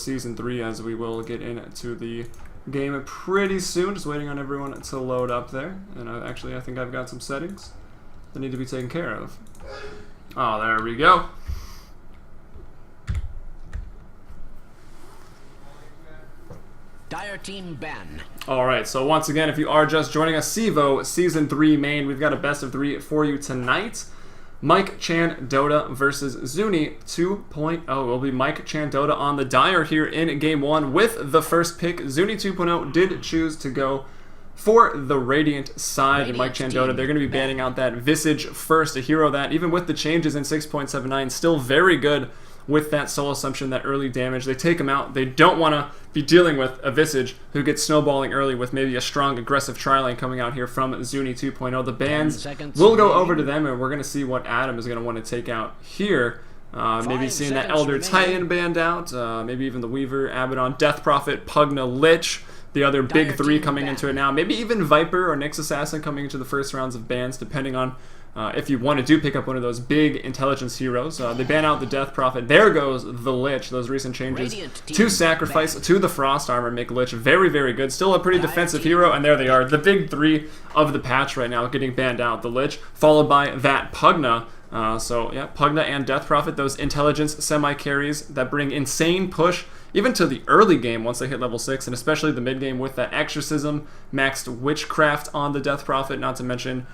Season 3, as we will get into the game pretty soon. Just waiting on everyone to load up there. And actually, I think I've got some settings that need to be taken care of. Oh, there we go. Dire team ban. Alright, so once again, if you are just joining us, CEVO Season 3 main, we've got a best of 3 for you tonight. Mike Chan Dota versus ZUNI 2.0. It will be Mike Chan Dota on the Dire here in Game 1 with the first pick. ZUNI 2.0 did choose to go for the Radiant side. And Mike Chan Dota, they're going to be banning out that Visage first, a hero that, even with the changes in 6.79, still very good with that soul assumption, that early damage. They take him out. They don't want to be dealing with a Visage who gets snowballing early with maybe a strong aggressive tri-lane coming out here from ZUNI 2.0. The bans will go over to them, and we're going to see what Adam is going to want to take out here. Maybe seeing that Elder Titan banned out, maybe even the Weaver, Abaddon, Death Prophet, Pugna, Lich, the other big three coming into it now. Maybe even Viper or Nyx Assassin coming into the first rounds of bans, depending on if you want to pick up one of those big intelligence heroes. They ban out the Death Prophet. There goes the Lich. Those recent changes to Sacrifice, to the Frost Armor, make Lich very, very good. Still a pretty defensive hero, and there they are. The big three of the patch right now getting banned out. The Lich, followed by that Pugna. So yeah, Pugna and Death Prophet, those intelligence semi-carries that bring insane push even to the early game once they hit level 6, and especially the mid game with that Exorcism, maxed Witchcraft on the Death Prophet, not to mention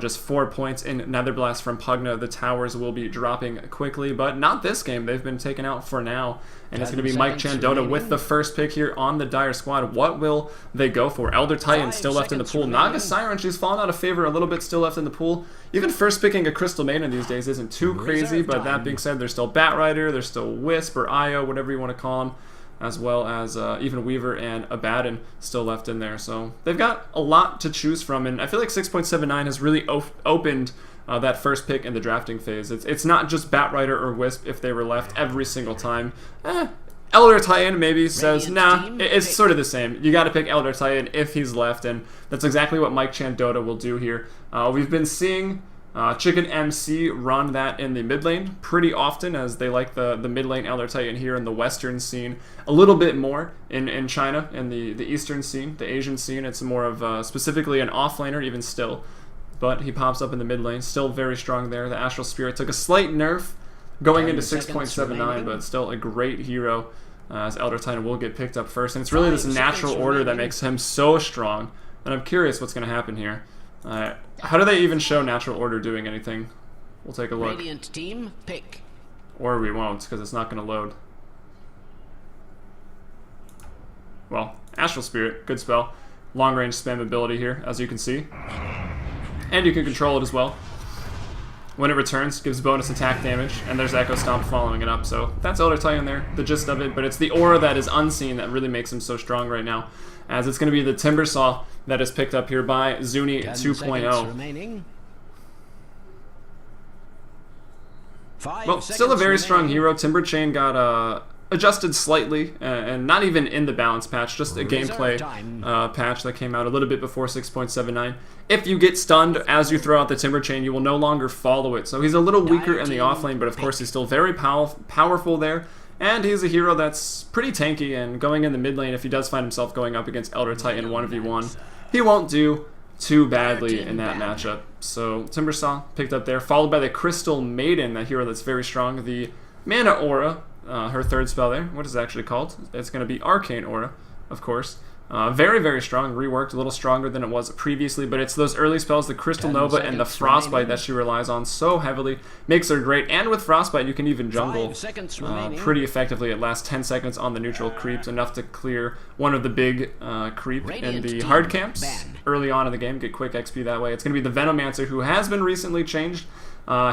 just 4 points in Nether Blast from Pugna. The towers will be dropping quickly, but not this game. They've been taken out for now, and it's going to be Mike Chan Dota with the first pick here on the Dire squad. What will they go for? Elder Titan still left in the pool. Naga Siren, she's fallen out of favor a little bit, still left in the pool. Even first picking a Crystal Maiden these days isn't too crazy, but that being said, there's still Batrider, there's still Wisp or Io, whatever you want to call them, as well as even Weaver and Abaddon still left in there. So they've got a lot to choose from, and I feel like 6.79 has really opened that first pick in the drafting phase. It's not just Batrider or Wisp if they were left every single time. Elder Titan maybe says, nah, it's sort of the same. You got to pick Elder Titan if he's left, and that's exactly what Mike Chan Dota will do here. We've been seeing Chicken MC run that in the mid lane pretty often, as they like the mid lane Elder Titan here in the western scene a little bit more. In China, in the eastern scene, the Asian scene, it's more of specifically an offlaner even still. But he pops up in the mid lane, still very strong there. The Astral Spirit took a slight nerf going into 6.79, but still a great hero, as Elder Titan will get picked up first. And it's really this natural order that makes him so strong. And I'm curious what's going to happen here. How do they even show natural order doing anything? We'll take a look. Radiant team pick. Or we won't, because it's not going to load. Well, Astral Spirit, good spell. Long range spam ability here, as you can see. And you can control it as well. When it returns, gives bonus attack damage, and there's Echo Stomp following it up. So that's Elder Titan there, the gist of it. But it's the aura that is unseen that really makes him so strong right now, as it's going to be the Timber Saw that is picked up here by ZUNI 2.0. Well, still a very strong hero. Timber Chain got adjusted slightly, and not even in the balance patch, just a gameplay patch that came out a little bit before 6.79. If you get stunned as you throw out the Timber Chain, you will no longer follow it. So he's a little weaker in the offlane, but of course he's still very powerful there. And he's a hero that's pretty tanky, and going in the mid lane, if he does find himself going up against Elder Titan 1v1, he won't do too badly in that matchup. So Timbersaw picked up there, followed by the Crystal Maiden, that hero that's very strong. The Mana Aura, her third spell there. What is it actually called? It's going to be Arcane Aura, of course. Very, very strong, reworked, a little stronger than it was previously, but it's those early spells, the Crystal Nova and the Frostbite, that she relies on so heavily, makes her great. And with Frostbite, you can even jungle pretty effectively. It lasts 10 seconds on the neutral creeps, enough to clear one of the big creep in the hard camps early on in the game, get quick XP that way. It's going to be the Venomancer, who has been recently changed.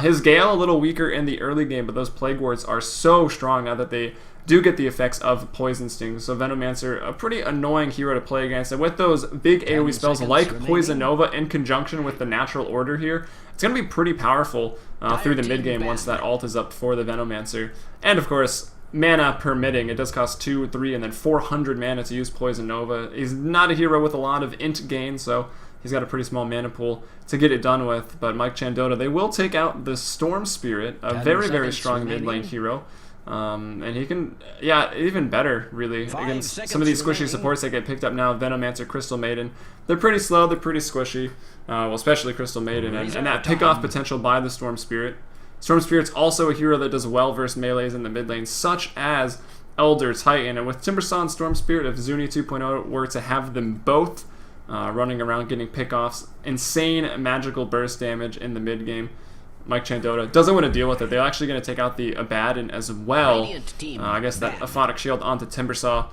His Gale a little weaker in the early game, but those Plague Wards are so strong now that they do get the effects of Poison Sting. So Venomancer, a pretty annoying hero to play against. And with those big AoE spells like Poison Nova in conjunction with the natural order here, it's going to be pretty powerful through the mid game once that ult is up for the Venomancer. And of course, mana permitting, it does cost 2, 3, and then 400 mana to use Poison Nova. He's not a hero with a lot of int gain, so he's got a pretty small mana pool to get it done with. But Mike Chan Dota, they will take out the Storm Spirit, a very, very strong mid lane hero. And he can, yeah, even better, really, against some of these squishy supports that get picked up now. Venomancer, Crystal Maiden. They're pretty slow, they're pretty squishy, well, especially Crystal Maiden, and that pick-off potential by the Storm Spirit. Storm Spirit's also a hero that does well versus melees in the mid lane, such as Elder Titan. And with Timbersaw and Storm Spirit, if ZUNI 2.0 were to have them both running around getting pick-offs, insane magical burst damage in the mid game, Mike Chan Dota doesn't want to deal with it. They're actually going to take out the Abaddon as well. I guess that Aphotic Shield onto Timbersaw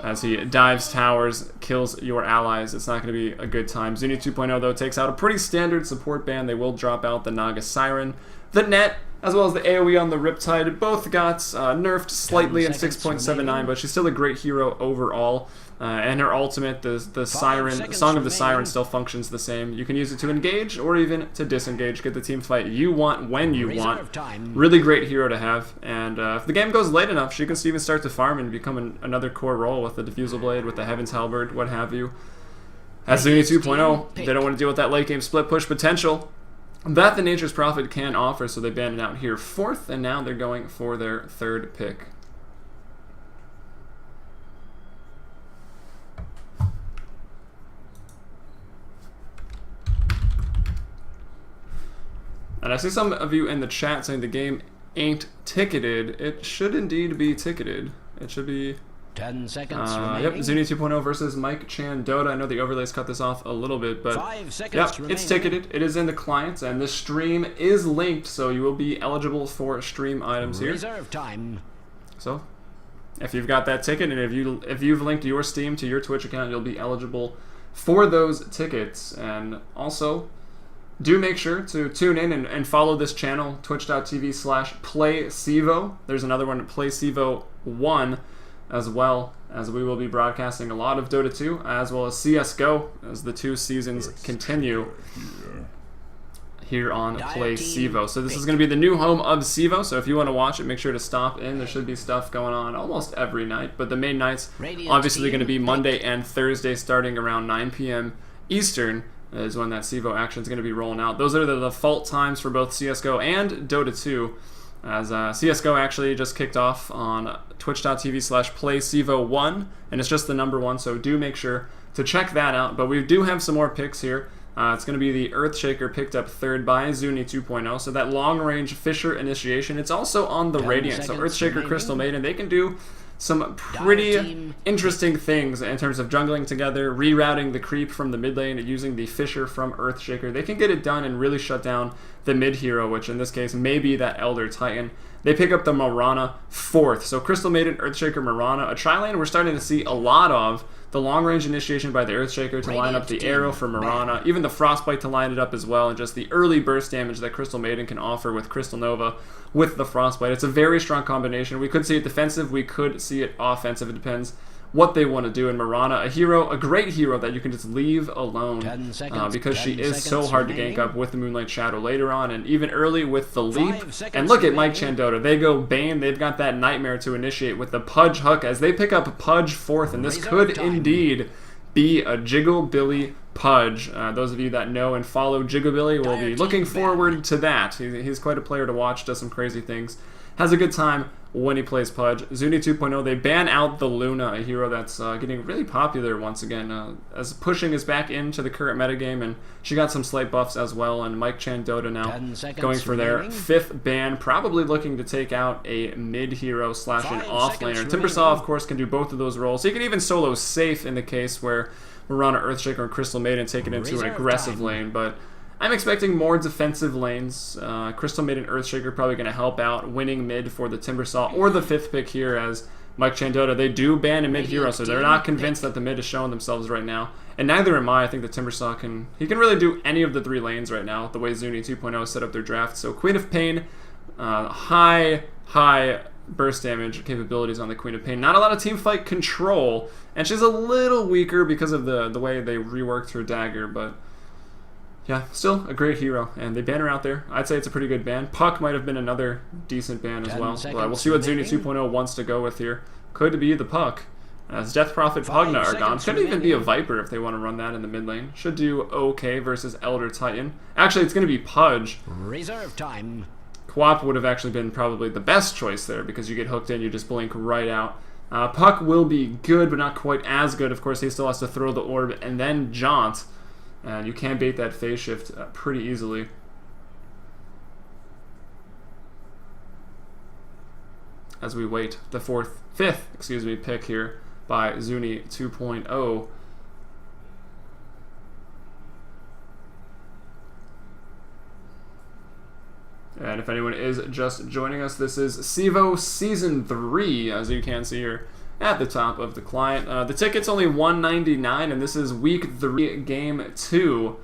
as he dives towers, kills your allies. It's not going to be a good time. ZUNI 2.0, though, takes out a pretty standard support ban. They will drop out the Naga Siren. The Net, as well as the AoE on the Riptide, both got nerfed slightly in 6.79, but she's still a great hero overall. And her ultimate, the Siren, Song of the Siren, still functions the same. You can use it to engage or even to disengage, get the team fight you want when you want. Really great hero to have. And if the game goes late enough, she can even start to farm and become another core role with the Diffusal Blade, with the Heaven's Halberd, what have you. As ZUNI 2.0, they don't want to deal with that late game split push potential that the Nature's Prophet can offer, so they banned it out here 4th, and now they're going for their 3rd pick. And I see some of you in the chat saying the game ain't ticketed. It should indeed be ticketed. It should be 10 seconds yep, ZUNI 2.0 versus Mike Chan Dota. I know the overlays cut this off a little bit, but yep, it's ticketed. It is in the client, and the stream is linked, so you will be eligible for stream items here. Reserve time. So, if you've got that ticket, and if you've linked your Steam to your Twitch account, you'll be eligible for those tickets. And also, do make sure to tune in and follow this channel, twitch.tv/PlayCEVO. There's another one, PlayCEVO-1, as well, as we will be broadcasting a lot of Dota 2, as well as CSGO, as the 2 seasons continue here on PlayCEVO. So this is going to be the new home of CEVO, so if you want to watch it, make sure to stop in. There should be stuff going on almost every night, but the main nights, obviously, going to be Monday and Thursday, starting around 9 p.m. Eastern, is when that CEVO action is going to be rolling out. Those are the default times for both CSGO and Dota 2, as CSGO actually just kicked off on twitch.tv/PlayCEVO-1, and it's just the number 1, so do make sure to check that out. But we do have some more picks here. It's going to be the Earthshaker picked up 3rd by ZUNI 2.0, so that long-range Fisher initiation. It's also on the Radiant, so Earthshaker, Crystal Maiden, they can do some pretty interesting things in terms of jungling together, rerouting the creep from the mid lane, and using the Fisher from Earthshaker. They can get it done and really shut down the mid hero, which in this case may be that Elder Titan. They pick up the Mirana 4th. So Crystal Maiden, Earthshaker, Mirana, a tri-lane we're starting to see a lot of. The long-range initiation by the Earthshaker to line up the arrow for Mirana, even the Frostbite to line it up as well, and just the early burst damage that Crystal Maiden can offer with Crystal Nova with the Frostbite. It's a very strong combination. We could see it defensive, we could see it offensive. It depends what they want to do. In Mirana, a great hero that you can just leave alone because she is so hard to gank up with the Moonlight Shadow later on, and even early with the leap. And look at Mike Chan Dota. They go Bane. They've got that Nightmare to initiate with the Pudge Hook as they pick up Pudge 4th, and this could indeed be a Jigglebilly Pudge. Those of you that know and follow Jigglebilly will be looking forward to that. He's quite a player to watch, does some crazy things, has a good time when he plays Pudge. ZUNI 2.0, they ban out the Luna, a hero that's getting really popular once again, as pushing is back into the current metagame, and she got some slight buffs as well. And Mike Chan Dota now going for their 5th ban, probably looking to take out a mid hero / an offlaner. Timbersaw, of course, can do both of those roles. He can even solo safe in the case where Mirana, Earthshaker, and Crystal Maiden take it into an aggressive lane, but I'm expecting more defensive lanes. Crystal Maiden, Earthshaker probably going to help out winning mid for the Timbersaw or the 5th pick here, as Mike Chan Dota, they do ban a mid hero, so they're not convinced that the mid is showing themselves right now. And neither am I. I think the Timbersaw can really do any of the 3 lanes right now, the way ZUNI 2.0 set up their draft. So Queen of Pain, high burst damage capabilities on the Queen of Pain. Not a lot of teamfight control, and she's a little weaker because of the way they reworked her dagger, but yeah, still a great hero, and they ban her out there. I'd say it's a pretty good ban. Puck might have been another decent ban as well. We'll see what ZUNI 2.0 wants to go with here. Could be the Puck, as Death Prophet, Pugna are gone. Could even be a Viper if they want to run that in the mid lane. Should do okay versus Elder Titan. Actually, it's going to be Pudge. Reserve time. Quap would have actually been probably the best choice there because you get hooked in, you just blink right out. Puck will be good, but not quite as good. Of course, he still has to throw the orb and then jaunt. And you can bait that phase shift pretty easily. As we wait the fifth pick here by ZUNI 2.0. And if anyone is just joining us, this is CEVO Season 3, as you can see here at the top of the client. The ticket's only $1.99, and this is Week 3, Game 2.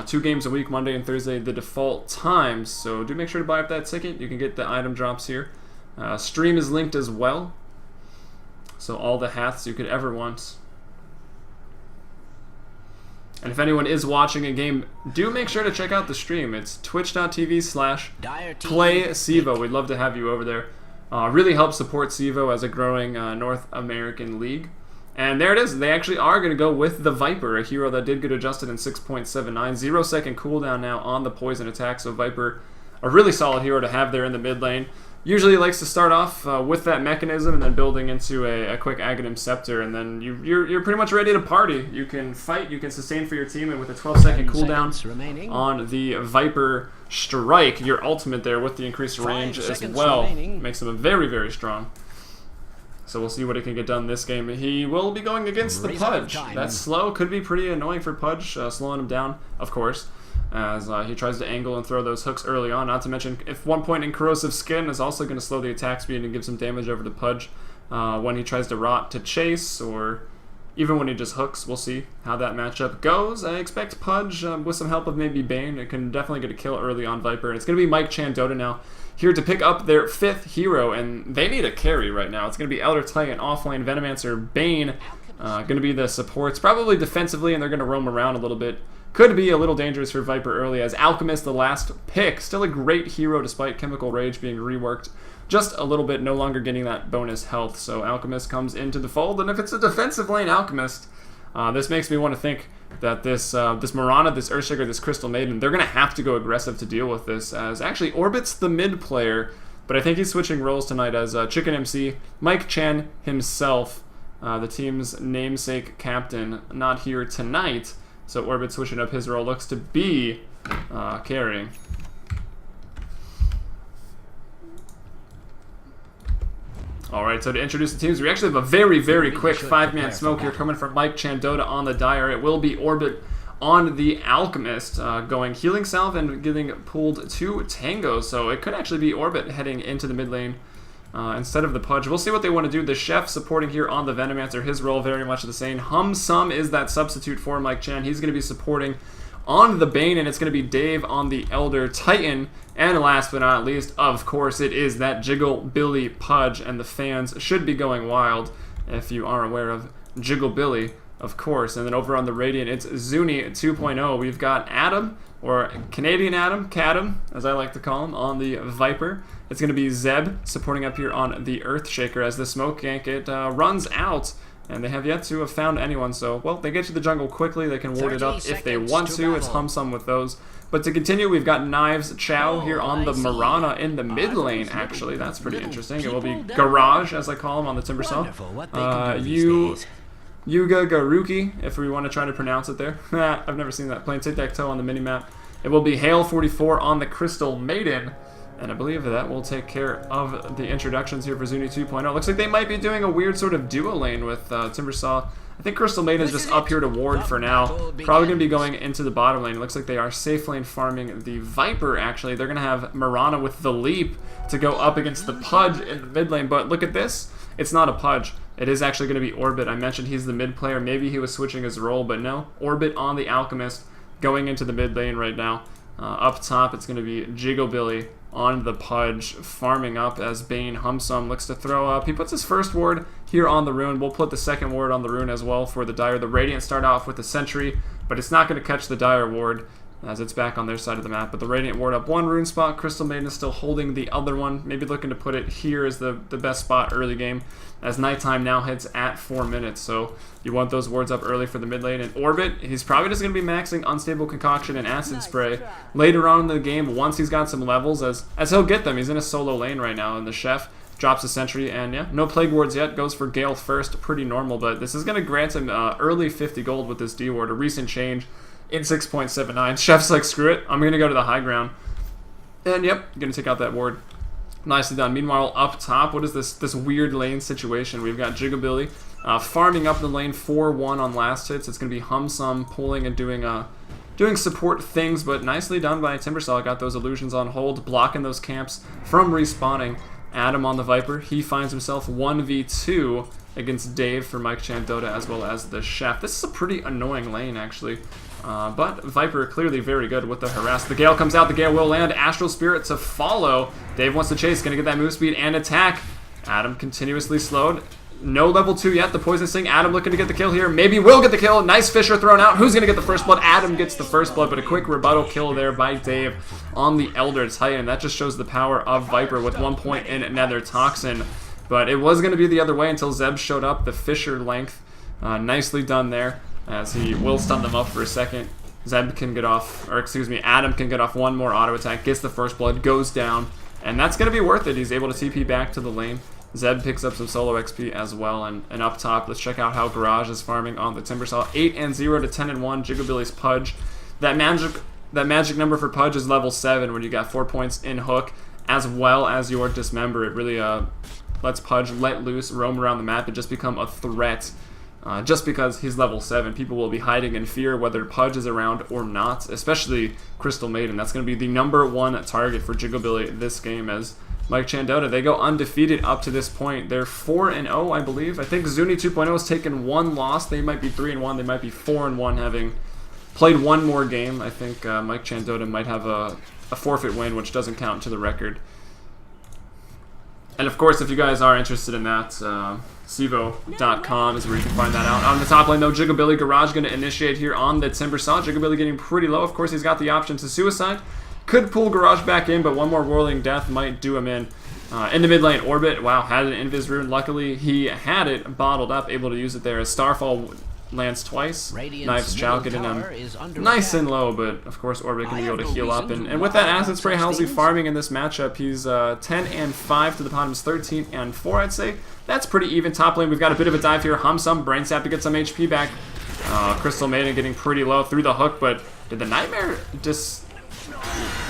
2 games a week, Monday and Thursday, the default times. So do make sure to buy up that ticket. You can get the item drops here. Stream is linked as well. So all the hats you could ever want. And if anyone is watching a game, do make sure to check out the stream. It's twitch.tv/playcevo. We'd love to have you over there. Really help support CEVO as a growing North American league. And there it is. They actually are going to go with the Viper, a hero that did get adjusted in 6.79. 0-second cooldown now on the poison attack. So Viper, a really solid hero to have there in the mid lane. Usually likes to start off with that mechanism and then building into a quick Aghanim Scepter, and then you're pretty much ready to party. You can fight, you can sustain for your team, and with a 12-second cooldown on the Viper Strike, your ultimate there with the increased range as well makes him very, very strong. So we'll see what he can get done this game. He will be going against the Pudge. That's slow, could be pretty annoying for Pudge, slowing him down, of course, as he tries to angle and throw those hooks early on. Not to mention, if 1 point in Corrosive Skin is also going to slow the attack speed and give some damage over to Pudge when he tries to rot to chase, or even when he just hooks. We'll see how that matchup goes. I expect Pudge, with some help of maybe Bane, it can definitely get a kill early on Viper. And it's going to be Mike Chan Dota now, here to pick up their 5th hero, and they need a carry right now. It's going to be Elder Titan, offlane, Venomancer, Bane, going to be the supports, probably defensively, and they're going to roam around a little bit. Could be a little dangerous for Viper early, as Alchemist, the last pick, still a great hero despite Chemical Rage being reworked just a little bit, no longer getting that bonus health. So Alchemist comes into the fold, and if it's a defensive lane Alchemist, this makes me want to think that this Mirana, this Earthshaker, this Crystal Maiden, they're going to have to go aggressive to deal with this, as actually Orbit's the mid player, but I think he's switching roles tonight as Chicken MC. Mike Chan himself, the team's namesake captain, not here tonight. So Orbit switching up his role, looks to be carrying. Alright, so to introduce the teams, we actually have a very, very quick 5-man smoke here coming from Mike Chan Dota on the Dire. It will be Orbit on the Alchemist, going Healing Salve and getting pulled to Tango. So it could actually be Orbit heading into the mid lane instead of the Pudge. We'll see what they want to do. The Chef supporting here on the Venomancer, his role very much the same. Hum Sum is that substitute for Mike Chan. He's going to be supporting on the Bane, and it's going to be Dave on the Elder Titan. And last but not least, of course, it is that Jiggle Billy Pudge, and the fans should be going wild if you are aware of Jiggle Billy, of course. And then over on the Radiant, it's ZUNI 2.0. We've got Adam, or Canadian Adam, Cadam, as I like to call him, on the Viper. It's going to be Zeb supporting up here on the Earthshaker as the smoke gank, it runs out, and they have yet to have found anyone. So, well, they get to the jungle quickly. They can ward it up if they want to. It's Hum Sum with those. But to continue, we've got Knives Chow here on the Mirana in the mid lane, actually. That's pretty interesting. It will be Garage, as I call him, on the Timbersaw. Yuga Garuki, if we want to try to pronounce it there. I've never seen that. Playing tic-tac-toe on the minimap. It will be Hale 44 on the Crystal Maiden. And I believe that will take care of the introductions here for ZUNI 2.0. Looks like they might be doing a weird sort of duo lane with Timbersaw. I think Crystal Maiden is just up here to ward for now. Probably going to be going into the bottom lane. It looks like they are safe lane farming the Viper, actually. They're going to have Mirana with the Leap to go up against the Pudge in the mid lane. But look at this. It's not a Pudge. It is actually going to be Orbit. I mentioned he's the mid player. Maybe he was switching his role, but no. Orbit on the Alchemist going into the mid lane right now. Up top, it's going to be Jiggle Billy on the Pudge, farming up as Bane Hum Sum looks to throw up. He puts his first ward here on the Rune. We'll put the second ward on the Rune as well for the Dire. The Radiant start off with the Sentry, but it's not going to catch the Dire ward. as it's back on their side of the map. But the Radiant ward up one rune spot. Crystal Maiden is still holding the other one. Maybe looking to put it here as the best spot early game, as nighttime now hits at 4 minutes. So you want those wards up early for the mid lane. And Orbit, he's probably just going to be maxing Unstable Concoction and Acid Spray later on in the game once he's got some levels, as he'll get them. He's in a solo lane right now, and the Chef drops a sentry, and yeah, no Plague Wards yet. Goes for Gale first, pretty normal, but this is going to grant him early 50 gold with this D ward, a recent change in 6.79. Chef's like, screw it, I'm going to go to the high ground. And yep, going to take out that ward. Nicely done. Meanwhile, up top, what is this weird lane situation? We've got Jigabilly farming up the lane 4-1 on last hits. It's going to be Humsum pulling and doing support things, but nicely done by Timbersaw. Got those illusions on hold, blocking those camps from respawning. Adam on the Viper, he finds himself 1v2 against Dave for Mike Chan Dota, as well as the Chef. This is a pretty annoying lane, actually. But Viper clearly very good with the harass. The Gale comes out, the Gale will land. Astral Spirit to follow. Dave wants to chase, gonna get that move speed and attack. Adam continuously slowed. No level 2 yet, the Poison Sting. Adam looking to get the kill here. Maybe will get the kill. Nice Fisher thrown out. Who's gonna get the first blood? Adam gets the first blood, but a quick rebuttal kill there by Dave on the Elder Titan. That just shows the power of Viper with 1 point in Nether Toxin. But it was gonna be the other way until Zeb showed up. The Fisher length, nicely done there, as he will stun them up for a second. Zeb can get off, or excuse me, Adam can get off one more auto attack, gets the first blood, goes down, and that's going to be worth it. He's able to TP back to the lane. Zeb picks up some solo XP as well, and up top, let's check out how Garage is farming on the Timbersaw. 8-0 to 10-1, Jigabilly's Pudge. That magic number for Pudge is level 7 when you got 4 points in Hook, as well as your Dismember. It really lets Pudge let loose, roam around the map, and just become a threat. Just because he's level 7, people will be hiding in fear whether Pudge is around or not, especially Crystal Maiden. That's going to be the #1 target for Jigabilly this game, as Mike Chan Dota, they go undefeated up to this point. They're 4-0, I believe. I think ZUNI 2.0 has taken 1 loss. They might be 3-1. They might be 4-1, having played 1 more game. I think Mike Chan Dota might have a forfeit win, which doesn't count to the record. And of course, if you guys are interested in that, CEVO.com is where you can find that out. On the top lane, though, Jigabilly Garage going to initiate here on the Timbersaw. Jigabilly getting pretty low. Of course, he's got the option to suicide. Could pull Garage back in, but one more Whirling Death might do him in. In the mid lane, Orbit, wow, had an Invis Rune. Luckily, he had it bottled up, able to use it there. As Starfall lands twice. Knives Chow getting him nice and low, but of course Orbit can be able to heal up. And with that Acid Spray, how's he farming in this matchup? He's 10-5 to the bottom. He's 13-4, I'd say. That's pretty even. Top lane, we've got a bit of a dive here. Humsum, Brain Sap to get some HP back. Crystal Maiden getting pretty low through the hook, but did the Nightmare just...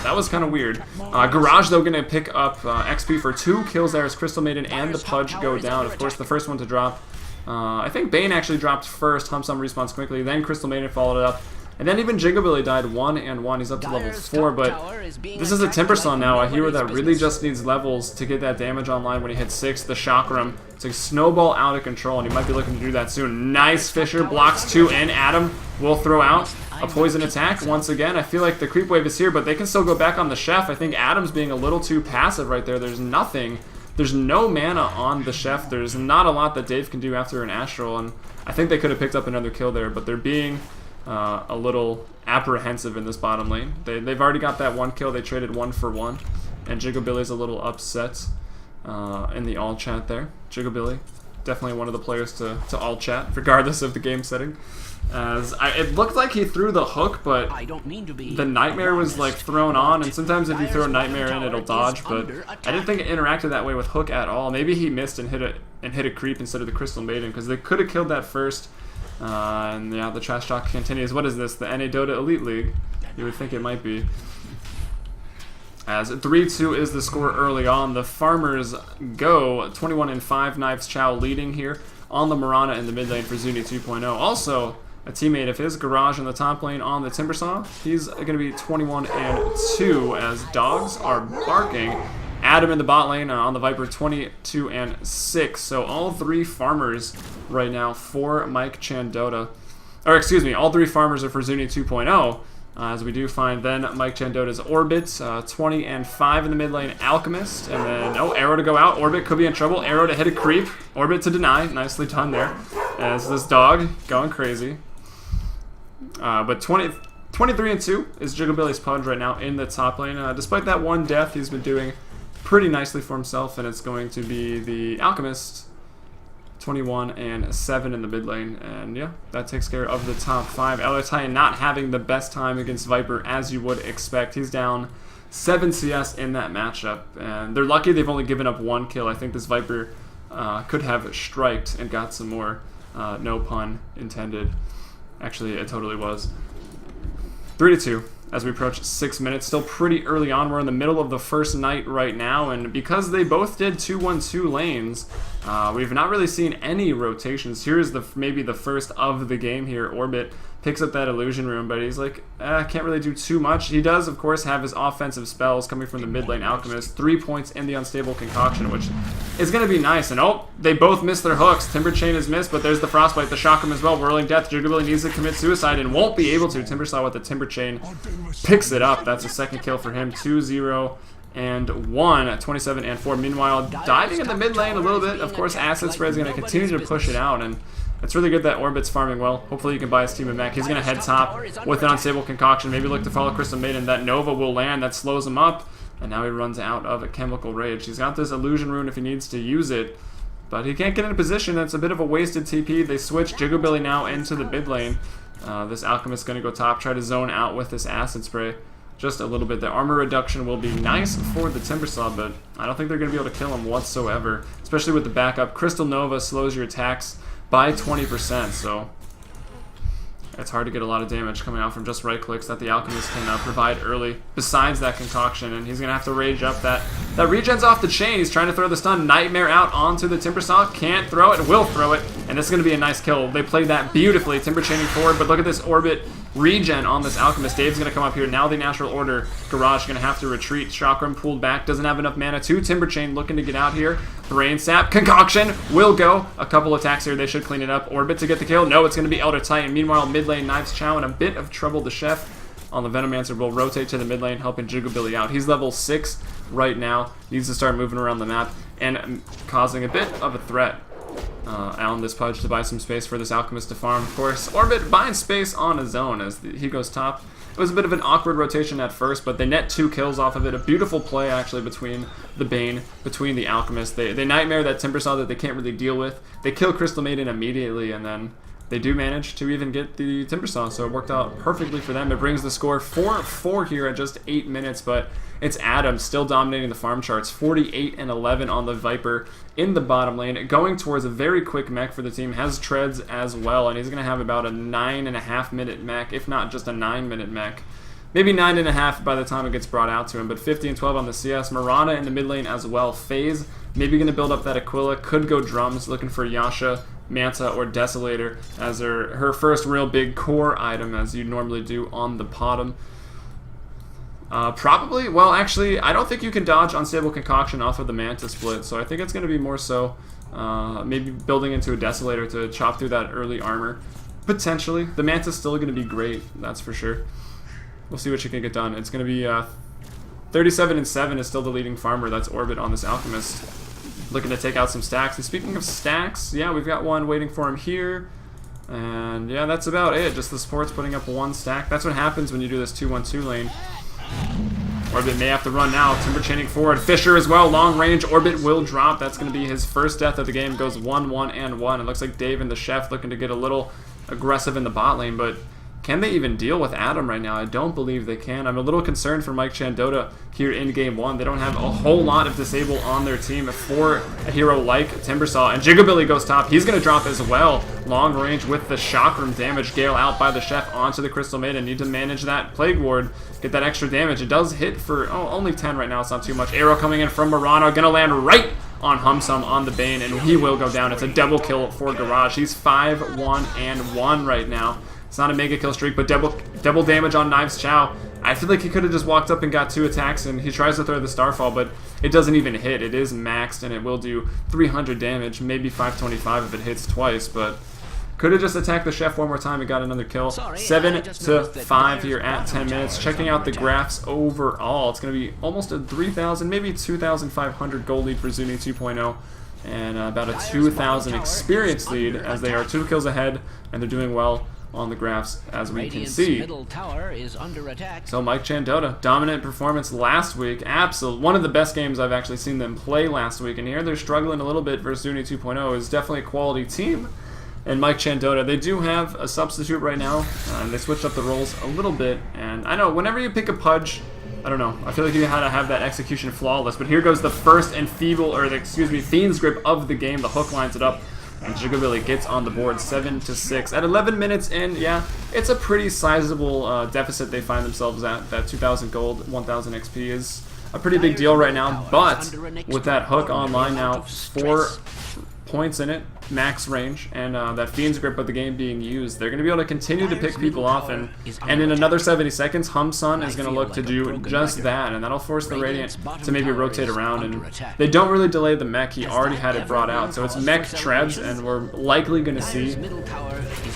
That was kind of weird. Garage, though, going to pick up XP for 2 kills there as Crystal Maiden and the Pudge go down. Of course, the first one to drop. I think Bane actually dropped first. Humsum respawns quickly. Then Crystal Maiden followed it up. And then even Jigabilly died 1-1. He's up to level 4. But this is a Timbersaw now, a hero that really just needs levels to get that damage online when he hits 6. The Chakram to snowball out of control, and he might be looking to do that soon. Nice Fisher, blocks 2 in. Adam will throw out a poison attack once again. I feel like the creep wave is here, but they can still go back on the Chef. I think Adam's being a little too passive right there. There's nothing. There's no mana on the Chef. There's not a lot that Dave can do after an Astral, and I think they could have picked up another kill there, but they're being a little apprehensive in this bottom lane. They've already got that 1 kill. They traded 1 for 1, and Jigabilly's a little upset in the all chat there. Jigabilly, definitely one of the players to all chat, regardless of the game setting. As it looked like he threw the hook, but the Nightmare was like thrown on, and sometimes if you throw a Nightmare in, it'll dodge, but I didn't think it interacted that way with Hook at all. Maybe he missed and hit a creep instead of the Crystal Maiden, because they could have killed that first. And yeah, the trash talk continues. What is this? The NA Dota Elite League? You would think it might be. As 3-2 is the score early on. The Farmers go 21-5. Knives Chow leading here on the Mirana in the mid lane for ZUNI 2.0. Also, a teammate of his, Garage, in the top lane on the Timbersaw. He's going to be 21-2 as dogs are barking. Adam in the bot lane on the Viper, 22-6. So all 3 farmers right now for Mike Chan Dota. Or excuse me, all 3 farmers are for ZUNI 2.0. As we do find then Mike Chan Dota's Orbit, 20-5 in the mid lane, Alchemist. And then, oh, Arrow to go out. Orbit could be in trouble. Arrow to hit a creep. Orbit to deny. Nicely done there. As this dog going crazy. But 23-2 is Jigglebilly's Pudge right now in the top lane. Despite that one death, he's been doing pretty nicely for himself, and it's going to be the Alchemist, 21-7 in the mid lane. And yeah, that takes care of the top 5. Elder Titan not having the best time against Viper, as you would expect. He's down 7 CS in that matchup, and they're lucky they've only given up 1 kill. I think this Viper could have striked and got some more. No pun intended. Actually, it totally was. 3-2 as we approach 6 minutes. Still pretty early on. We're in the middle of the first night right now, and because they both did 2-1-2 lanes, we've not really seen any rotations. Here's maybe the first of the game here. Orbit picks up that illusion room, but he's like, can't really do too much. He does, of course, have his offensive spells coming from the mid lane Alchemist. 3 points in the Unstable Concoction, which is going to be nice. And oh, they both missed their hooks. Timber Chain is missed, but there's the Frostbite, the Chakram as well. Whirling Death. Jigglebilly needs to commit suicide and won't be able to. Timbersaw with the Timber Chain picks it up. That's a second kill for him. 2-0. And 1 at 27-4. Meanwhile, diving in the mid lane a little bit. Of course, Acid Spray is going to continue to push it out, and it's really good that Orbit's farming well. Hopefully you can buy his team a mech. He's going to head top with an Unstable Concoction. Maybe look to follow Crystal Maiden. That Nova will land. That slows him up. And now he runs out of a Chemical Rage. He's got this Illusion Rune if he needs to use it, but he can't get in a position. That's a bit of a wasted TP. They switch Jigglebilly now into the mid lane. This Alchemist is going to go top, try to zone out with this Acid Spray. Just a little bit. The armor reduction will be nice for the Timbersaw, but I don't think they're going to be able to kill him whatsoever, especially with the backup. Crystal Nova slows your attacks by 20%, so it's hard to get a lot of damage coming out from just right clicks that the Alchemist can provide early, besides that concoction. And he's going to have to rage up that regen's off the chain. He's trying to throw the stun Nightmare out onto the Timbersaw. Can't throw it, will throw it, and this is going to be a nice kill. They played that beautifully. Timber chaining forward, but look at this Orbit regen on this Alchemist. Dave's going to come up here. Now the Natural Order Garage going to have to retreat. Chakram pulled back, doesn't have enough mana. 2 Timber Chain looking to get out here. Brain Sap, Concoction will go. A couple attacks here, they should clean it up. Orbit to get the kill. No, it's going to be Elder Titan. Meanwhile, mid lane, Knives Chow in a bit of trouble. The Chef on the Venomancer will rotate to the mid lane, helping Jigglebilly out. He's level 6 right now. Needs to start moving around the map and causing a bit of a threat on this Pudge to buy some space for this Alchemist to farm. Of course, Orbit buying space on his own as he goes top. It was a bit of an awkward rotation at first, but they net 2 kills off of it. A beautiful play, actually, between the Bane, between the Alchemist. They Nightmare that Timbersaw that they can't really deal with. They kill Crystal Maiden immediately, and then they do manage to even get the Timbersaw, so it worked out perfectly for them. It brings the score 4-4 here at just 8 minutes, but it's Adam still dominating the farm charts. 48-11 on the Viper in the bottom lane, going towards a very quick mech for the team. Has treads as well, and he's going to have about a 9.5 minute mech, if not just a 9-minute mech. Maybe 9.5 by the time it gets brought out to him, but 50-12 on the CS. Mirana in the mid lane as well. FaZe maybe going to build up that Aquila. Could go drums, looking for Yasha, Manta, or Desolator as her first real big core item, as you normally do on the bottom. Probably, well, actually, I don't think you can dodge Unstable Concoction off of the Manta split, so I think it's going to be more so maybe building into a Desolator to chop through that early armor. Potentially. The Manta's still going to be great, that's for sure. We'll see what she can get done. It's going to be 37-7 is still the leading farmer. That's Orbit on this Alchemist. Looking to take out some stacks. And speaking of stacks, yeah, we've got one waiting for him here. And yeah, that's about it. Just the support's putting up 1 stack. That's what happens when you do this 2-1-2 lane. Orbit may have to run now. Timber chaining forward. Fisher as well. Long range. Orbit will drop. That's going to be his first death of the game. Goes 1-1-1. It looks like Dave and the Chef looking to get a little aggressive in the bot lane, but can they even deal with Adam right now? I don't believe they can. I'm a little concerned for Mike Chan Dota here in Game 1. They don't have a whole lot of disable on their team for a hero like Timbersaw. And Jigglebilly goes top. He's going to drop as well. Long range with the Chakram damage. Gale out by the Chef onto the Crystal Maiden. Need to manage that Plague Ward. Get that extra damage. It does hit for only 10 right now. It's not too much. Arrow coming in from Mirana. Going to land right on Humsum on the Bane, and he will go down. It's a double kill for Garage. He's 5-1-1 right now. It's not a mega kill streak, but double damage on Knives Chow. I feel like he could have just walked up and got 2 attacks, and he tries to throw the Starfall, but it doesn't even hit. It is maxed, and it will do 300 damage, maybe 525 if it hits twice, but could have just attacked the Chef one more time and got another kill. 7-5 here at 10 minutes. Checking out the graphs overall, it's going to be almost a 3,000, maybe 2,500 gold lead for ZUNI 2.0. And about a 2,000 experience lead, as they are 2 kills ahead, and they're doing well on the graphs, as we can Radiant's see. middle tower is under attack. So Mike Chan Dota, dominant performance last week. Absolute one of the best games I've actually seen them play last week. And here they're struggling a little bit versus ZUNI 2.0. Is definitely a quality team. And Mike Chan Dota, they do have a substitute right now. And they switched up the roles a little bit. And I know, whenever you pick a Pudge, I don't know, I feel like you had to have that execution flawless. But here goes the first and Fiend's Grip of the game. The hook lines it up. And Jigabilly gets on the board 7-6. At 11 minutes in, yeah, it's a pretty sizable deficit they find themselves at. That 2,000 gold, 1,000 XP is a pretty big deal right now. But with that hook online now, 4 points in it, max range, and that Fiend's Grip of the game being used, they're going to be able to continue to pick people off. And in another 70 seconds, Humsun is going to look to do just that. And that'll force the Radiant to maybe rotate around. And they don't really delay the mech. He already had it brought out. So it's mech Trebs, and we're likely going to see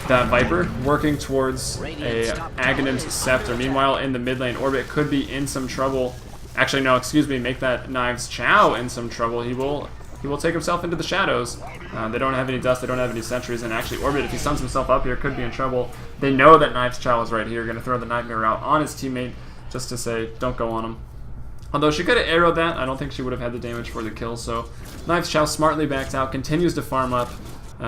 that Viper working towards a Aghanim's Scepter. Meanwhile, in the mid lane, Orbit could be in some trouble. Actually, no, excuse me, make that Knives Chow in some trouble. He will take himself into the shadows. They don't have any dust, they don't have any sentries, and actually Orbit, if he stuns himself up here, could be in trouble. They know that Knives Chow is right here, going to throw the Nightmare out on his teammate just to say, don't go on him. Although she could have arrowed that, I don't think she would have had the damage for the kill, so Knives Chow smartly backed out, continues to farm up.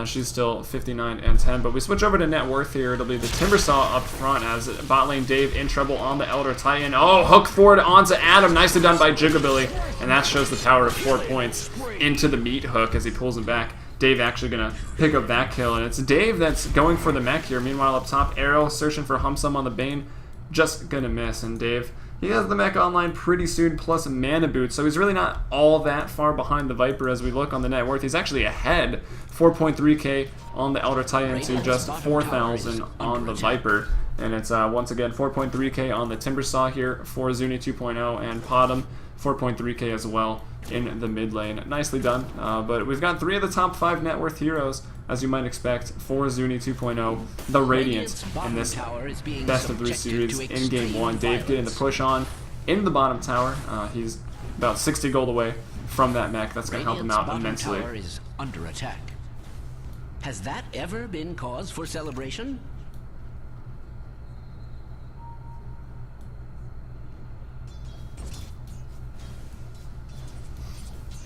She's still 59 and 10, but we switch over to net worth here. It'll be the Timbersaw up front as bot lane Dave in trouble on the Elder Titan. Oh, hook forward onto Adam. Nicely done by Jigabilly, and that shows the power of 4 points into the meat hook as he pulls him back. Dave actually going to pick up that kill, and it's Dave that's going for the mech here. Meanwhile, up top, Arrow searching for Humsum on the Bane, just going to miss, and Dave, he has the mech online pretty soon, plus mana boot, so he's really not all that far behind the Viper as we look on the net worth. He's actually ahead, 4.3k on the Elder Titan to just 4,000 on the Viper. And it's once again 4.3k on the Timbersaw here for ZUNI 2.0, and Potom 4.3k as well in the mid lane. Nicely done, but we've got 3 of the top 5 net worth heroes, as you might expect, for ZUNI 2.0, the Radiant, in this best of 3 series in game 1. Dave getting the push on in the bottom tower. He's about 60 gold away from that mech. That's going to help him out immensely. Tower is under attack. Has that ever been cause for celebration?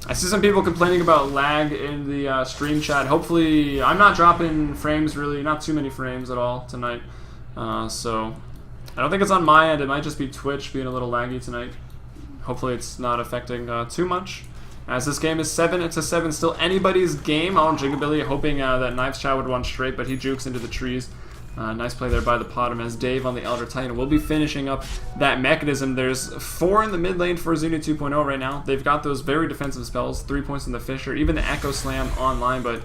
I see some people complaining about lag in the stream chat. Hopefully, I'm not dropping frames really, not too many frames at all tonight. So, I don't think it's on my end. It might just be Twitch being a little laggy tonight. Hopefully it's not affecting too much. As this game is 7-7, still anybody's game. Oh, Jigabilly hoping that Knives Chow would run straight, but he jukes into the trees. Nice play there by the Potom as Dave on the Elder Titan will be finishing up that mechanism. There's 4 in the mid lane for ZUNI 2.0 right now. They've got those very defensive spells, 3 points in the Fisher, even the Echo Slam online, but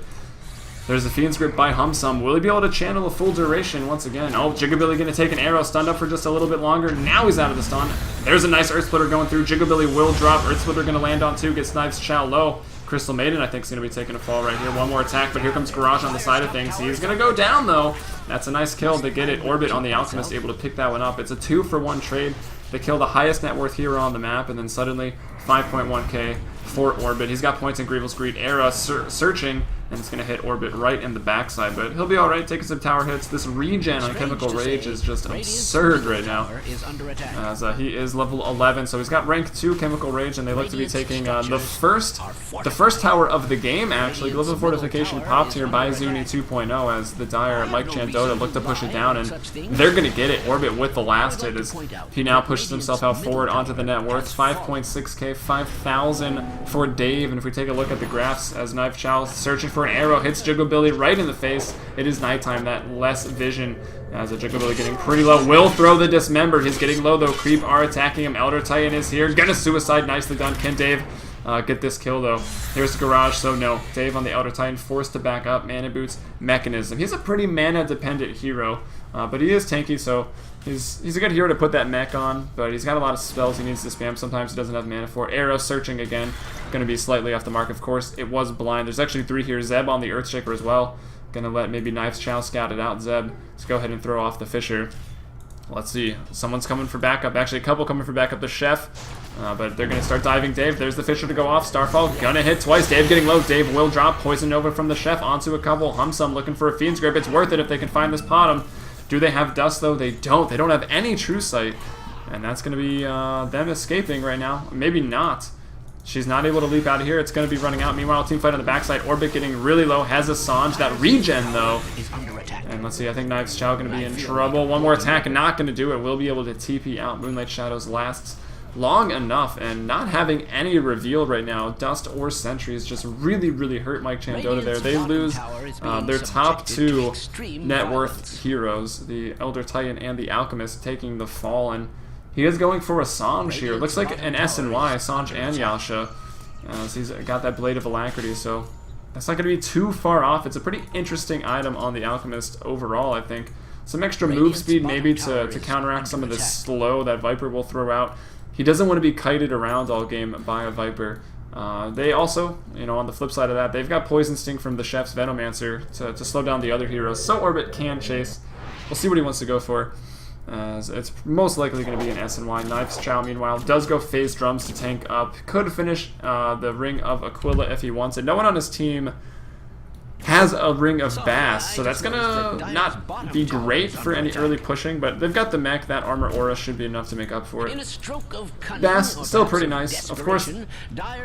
there's a Fiend's Grip by Humsum. Will he be able to channel a full duration once again? Oh, Jigabilly going to take an arrow, stunned up for just a little bit longer. Now he's out of the stun. There's a nice Earth Splitter going through. Jigabilly will drop. Earth Splitter going to land on 2, gets Knives Chow low. Crystal Maiden, I think, is going to be taking a fall right here. One more attack, but here comes Garage on the side of things. He's going to go down, though. That's a nice kill to get it. Orbit on the Alchemist able to pick that one up. It's a 2-for-1 trade. They kill the highest net worth hero on the map, and then suddenly 5.1k for Orbit. He's got points in Grievel's Greed. Era searching, and it's going to hit Orbit right in the backside, but he'll be alright, taking some tower hits. This regen on Chemical Rage is just absurd right now, as he is level 11, so he's got rank 2 Chemical Rage, and they look to be taking the first tower of the game, actually. Level Fortification popped here by ZUNI 2.0 as the Dire Mike Chan Dota looked to push it down, and they're going to get it. Orbit with the last hit as he now pushes himself out forward onto the net worth. 5.6k, 5,000 for Dave, and if we take a look at the graphs as Knife Chow searching for an arrow, hits Jigabilly right in the face. It is nighttime, that less vision as a Jigabilly getting pretty low. Will throw the Dismembered. He's getting low though. Creep are attacking him. Elder Titan is here. Gonna suicide. Nicely done. Can Dave get this kill though? Here's the Garage, so no. Dave on the Elder Titan forced to back up. Mana Boots Mechanism. He's a pretty mana dependent hero, but he is tanky, so he's a good hero to put that mech on, but he's got a lot of spells he needs to spam. Sometimes he doesn't have mana for. Arrow searching again. Going to be slightly off the mark, of course. It was blind. There's actually 3 here. Zeb on the Earthshaker as well. Going to let maybe Knives Chow scout it out. Zeb, let's go ahead and throw off the Fisher. Let's see. Someone's coming for backup. Actually, a couple coming for backup. The Chef. But they're going to start diving Dave. There's the Fisher to go off. Starfall going to hit twice. Dave getting low. Dave will drop. Poison Nova from the Chef onto a couple. Humsum looking for a Fiend's Grip. It's worth it if they can find this Potom. Do they have Dust, though? They don't. They don't have any True Sight. And that's going to be them escaping right now. Maybe not. She's not able to leap out of here. It's going to be running out. Meanwhile, team fight on the backside. Orbit getting really low. Has a Sanj. That regen, though. And let's see. I think Knives Chow going to be in trouble. One more attack and not going to do it. Will be able to TP out. Moonlight Shadows lasts long enough. And not having any reveal right now, Dust or Sentries, just really, really hurt Mike Chan Dota there. They lose their top two net worth heroes, the Elder Titan and the Alchemist, taking the fall. And he is going for a Sanj here. Looks like an S and Y, Sanj and Yasha. So he's got that Blade of Alacrity, so that's not going to be too far off. It's a pretty interesting item on the Alchemist overall, I think. Some extra move speed maybe to counteract some of the slow that Viper will throw out. He doesn't want to be kited around all game by a Viper. They also, you know, on the flip side of that, they've got Poison Sting from the Chef's Venomancer to slow down the other heroes, so Orbit can chase. We'll see what he wants to go for. It's most likely going to be an S and Y. Knives Chow, meanwhile, does go Phase Drums to tank up. Could finish the Ring of Aquila if he wants it. No one on his team has a Ring of Bass, so that's going to not be great for any early pushing, but they've got the mech. That Armor Aura should be enough to make up for it. Bass, still pretty nice. Of course,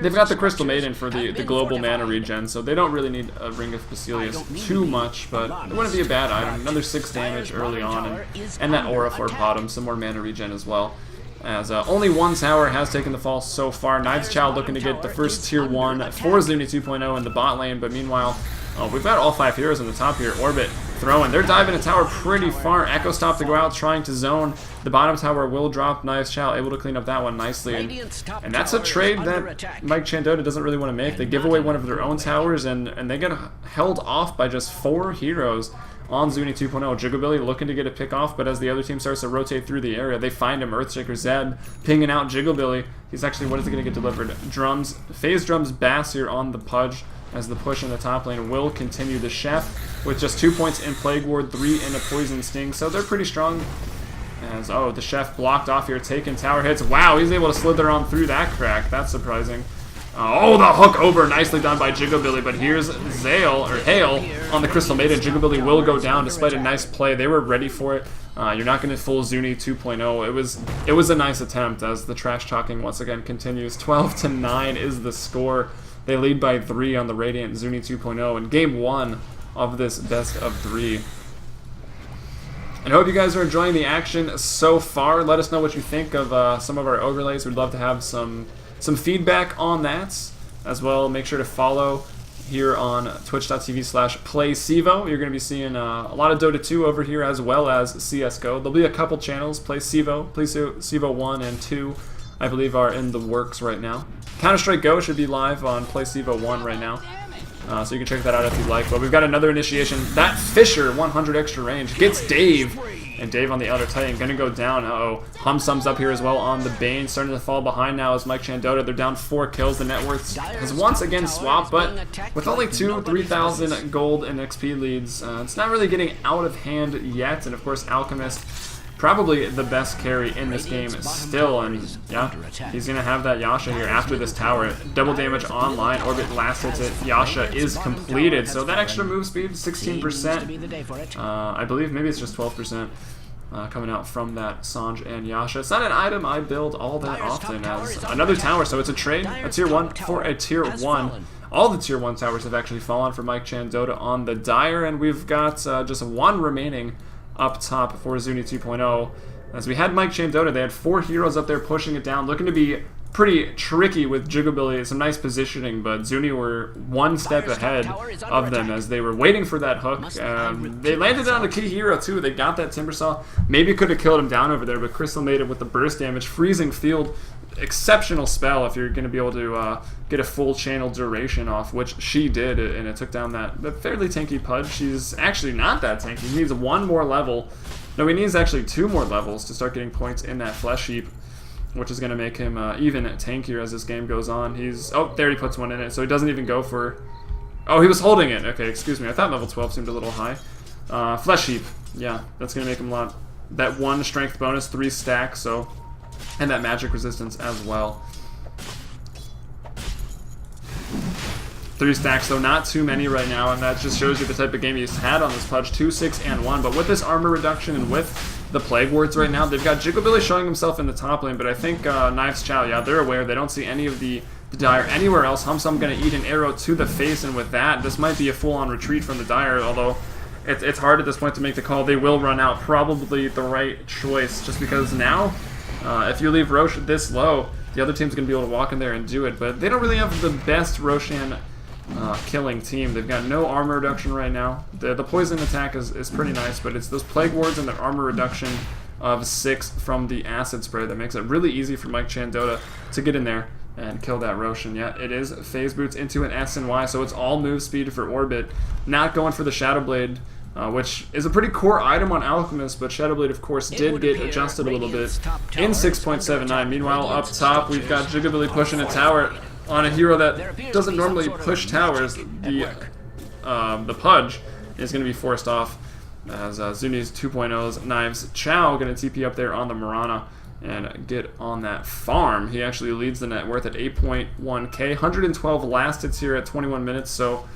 they've got the Crystal Maiden for the global mana regen, so they don't really need a Ring of Basilius too much, but it wouldn't be a bad item. Another 6 damage early on, and that Aura for bottom, some more mana regen as well. As only one tower has taken the fall so far. Knives Chow looking to get the first tier 1 for ZUNI 2.0 in the bot lane, but meanwhile, we've got all 5 heroes in the top here. Orbit throwing. They're diving a tower pretty far. Echo Stop to go out, trying to zone. The bottom tower will drop. Knives Chow able to clean up that one nicely. And that's a trade that Mike Chan Dota doesn't really want to make. They give away one of their own towers, and they get held off by just 4 heroes on ZUNI 2.0. Jigglebilly looking to get a pick off, but as the other team starts to rotate through the area, they find him. Earthshaker Zed pinging out Jigglebilly. He's actually, what is he going to get delivered? Drums. Phase Drums Bass here on the Pudge, as the push in the top lane will continue. The Chef with just 2 points in Plague Ward, 3 in a Poison Sting, so they're pretty strong. As, the Chef blocked off here, taking tower hits. Wow, he's able to slither on through that crack. That's surprising. The hook over, nicely done by Jigglebilly, but here's Hale on the Crystal Maiden. Jigglebilly will go down despite a nice play. They were ready for it. You're not going to fool ZUNI 2.0. It was a nice attempt as the trash talking once again continues. 12-9 is the score. They lead by 3 on the Radiant ZUNI 2.0 in game 1 of this best of 3. And I hope you guys are enjoying the action so far. Let us know what you think of some of our overlays. We'd love to have some feedback on that as well. Make sure to follow here on twitch.tv/playcevo. You're going to be seeing a lot of Dota 2 over here as well as CSGO. There'll be a couple channels. CEVO 1 and 2, I believe, are in the works right now. Counter-Strike Go should be live on CEVO 1 right now. So you can check that out if you'd like. But we've got another initiation. That Fisher, 100 extra range, gets Dave. And Dave on the Elder Titan going to go down. Hum Sums up here as well on the Bane. Starting to fall behind now as Mike Chan Dota. They're down 4 kills. The net worth has once again swapped, but with only 3,000 gold and XP leads, it's not really getting out of hand yet. And of course, Alchemist, probably the best carry in this game still, and yeah, he's going to have that Yasha here after this tower. Double damage online, Orbit last hits it, Yasha is completed, so that extra move speed, 16%, I believe, maybe it's just 12%, coming out from that Sanj and Yasha. It's not an item I build all that often as another tower, so it's a trade, a tier 1 for a tier 1. All the tier 1 towers have actually fallen for Mike Chan Dota on the Dire, and we've got just 1 remaining up top for ZUNI 2.0. As we had Mike Chan Dota, they had 4 heroes up there pushing it down, looking to be pretty tricky with Jigglebilly. Some nice positioning, but ZUNI were 1 step ahead of them as they were waiting for that hook. They landed on the key hero too. They got that Timbersaw. Maybe could have killed him down over there, but Crystal made it with the burst damage. Freezing Field, exceptional spell if you're going to be able to get a full channel duration off, which she did, and it took down that fairly tanky Pudge. She's actually not that tanky. He needs 1 more level. No, he needs actually 2 more levels to start getting points in that Flesh Heap, which is going to make him even tankier as this game goes on. There he puts 1 in it, so he doesn't even go for... he was holding it. Okay, excuse me. I thought level 12 seemed a little high. Flesh Heap, yeah, that's going to make him a lot... That 1 strength bonus, 3 stack, so... And that magic resistance as well. 3 stacks, though not too many right now, and that just shows you the type of game he's had on this Pudge. 2, 6, and 1. But with this armor reduction and with the Plague Wards right now, they've got Jigglebilly showing himself in the top lane, but I think Knives Chow, yeah, they're aware. They don't see any of the Dire anywhere else. Humsum going to eat an arrow to the face, and with that, this might be a full-on retreat from the Dire, although it's hard at this point to make the call. They will run out. Probably the right choice, just because now, if you leave Rosh this low, the other team's going to be able to walk in there and do it, but they don't really have the best Roshan killing team. They've got no armor reduction right now. The poison attack is pretty nice, but it's those Plague Wards and the armor reduction of 6 from the acid spray that makes it really easy for Mike Chan Dota to get in there and kill that Roshan. Yeah, it is phase boots into an S and Y, so it's all move speed for Orbit. Not going for the Shadow Blade, which is a pretty core item on Alchemist, but Shadow Blade, of course, did get adjusted a little bit in 6.79. Meanwhile, up top, we've got Jigglebilly pushing a tower on a hero that doesn't normally push towers. The Pudge is going to be forced off as ZUNI 2.0's Knives Chow going to TP up there on the Mirana and get on that farm. He actually leads the net worth at 8.1k. 112 last hits here at 21 minutes, so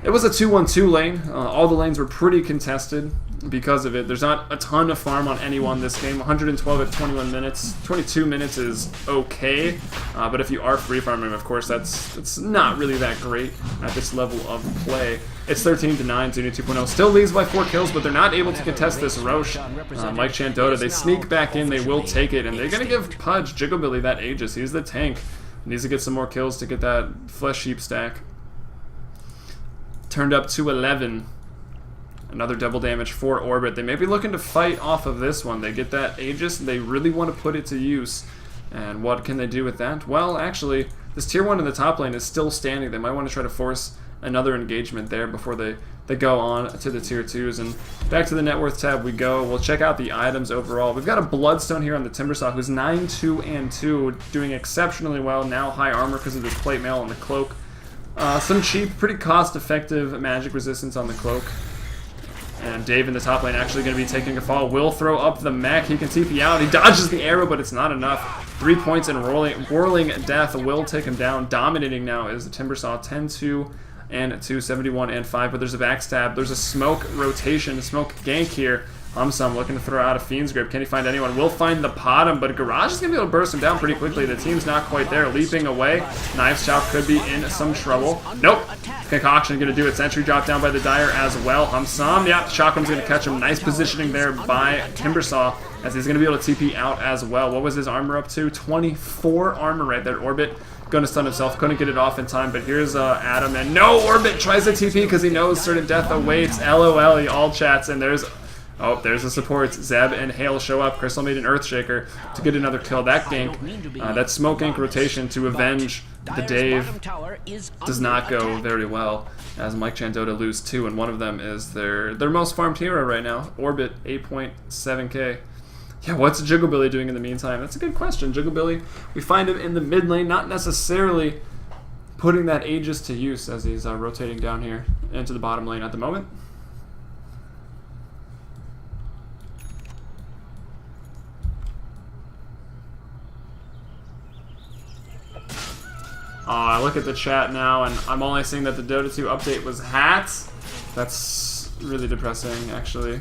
it was a 2-1-2 lane. All the lanes were pretty contested because of it. There's not a ton of farm on anyone this game. 112 at 21 minutes. 22 minutes is okay, but if you are free farming, of course, it's not really that great at this level of play. It's 13-9. ZUNI 2.0 still leads by 4 kills, but they're not able to contest this Rosh. Mike Chan Dota, they sneak back in, they will take it, and they're going to give Pudge Jigglebilly that Aegis. He's the tank. He needs to get some more kills to get that Flesh Sheep stack turned up to 11. Another double damage for Orbit. They may be looking to fight off of this one. They get that Aegis, and they really want to put it to use. And what can they do with that? Well, actually, this tier 1 in the top lane is still standing. They might want to try to force another engagement there before they go on to the tier 2s. And back to the net worth tab we go. We'll check out the items overall. We've got a Bloodstone here on the Timbersaw, who's 9-2-2, doing exceptionally well. Now high armor because of this plate mail and the cloak. Some cheap, pretty cost-effective magic resistance on the cloak. And Dave in the top lane actually going to be taking a fall. Will throw up the mech. He can TP out. He dodges the arrow, but it's not enough. 3 points in Whirling Death. Will take him down. Dominating now is the Timbersaw. 10-2 and 2, 71 and 5. But there's a backstab. There's a smoke rotation, a smoke gank here. Humsum looking to throw out a Fiend's Grip. Can he find anyone? Will find the bottom, but Garage is going to be able to burst him down pretty quickly. The team's not quite there. Leaping away. Knives Chow could be in some trouble. Nope. Concoction going to do it. Sentry drop down by the Dire as well. Humsum, yeah, Chakram's going to catch him. Nice positioning there by Timbersaw as he's going to be able to TP out as well. What was his armor up to? 24 armor right there. Orbit going to stun himself. Couldn't get it off in time, but here's Adam. And no, Orbit tries to TP because he knows certain death awaits. LOL, he all chats, and there's the supports. Zeb and Hale show up. Crystal made an Earthshaker to get another kill. That gank, that smoke gank rotation to avenge the Dave does not go very well, as Mike Chan Dota lose 2, and one of them is their most farmed hero right now. Orbit, 8.7k. Yeah, what's Jigglebilly doing in the meantime? That's a good question. Jigglebilly, we find him in the mid lane, not necessarily putting that Aegis to use as he's rotating down here into the bottom lane at the moment. I look at the chat now, and I'm only seeing that the Dota 2 update was hats. That's really depressing, actually.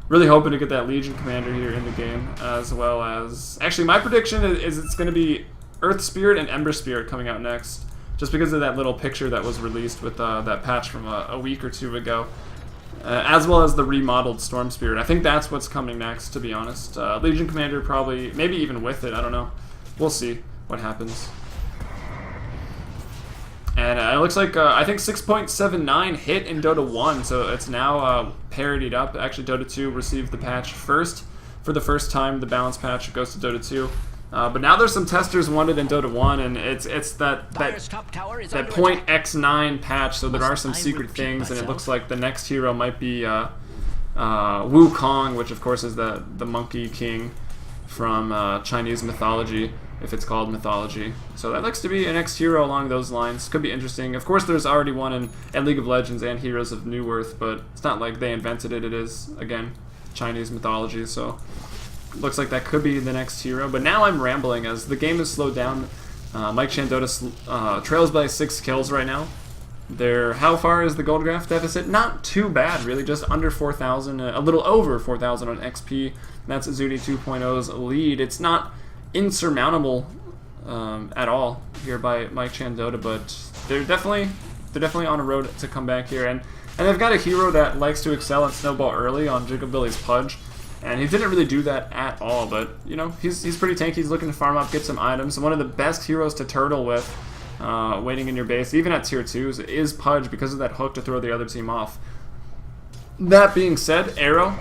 Really hoping to get that Legion Commander here in the game, as well as... Actually, my prediction is it's going to be Earth Spirit and Ember Spirit coming out next, just because of that little picture that was released with that patch from a week or 2 ago, as well as the remodeled Storm Spirit. I think that's what's coming next, to be honest. Legion Commander probably, maybe even with it, I don't know. We'll see what happens. And it looks like, I think 6.79 hit in Dota 1, so it's now parodied up. Actually, Dota 2 received the patch first. For the first time, the balance patch goes to Dota 2. But now there's some testers wanted in Dota 1, and it's that point X9 patch, so there are some secret things, and it looks like the next hero might be Wukong, which of course is the Monkey King from Chinese mythology, if it's called mythology. So that looks to be an next hero along those lines. Could be interesting. Of course, there's already one in League of Legends and Heroes of New Earth, but it's not like they invented it. It is, again, Chinese mythology, so looks like that could be the next hero. But now I'm rambling as the game is slowed down Mike Chan Dota trails by 6 kills right now. How far is the gold graph deficit? Not too bad, really, just under 4,000, a little over 4,000 on XP. That's ZUNI 2.0's lead. It's not insurmountable at all here by Mike Chan Dota, but they're definitely on a road to come back here, and they've got a hero that likes to excel and snowball early on Jigglebilly's Pudge, and he didn't really do that at all, but you know, he's pretty tanky. He's looking to farm up, get some items. One of the best heroes to turtle with, waiting in your base, even at tier 2s, is Pudge because of that hook to throw the other team off. That being said, Arrow,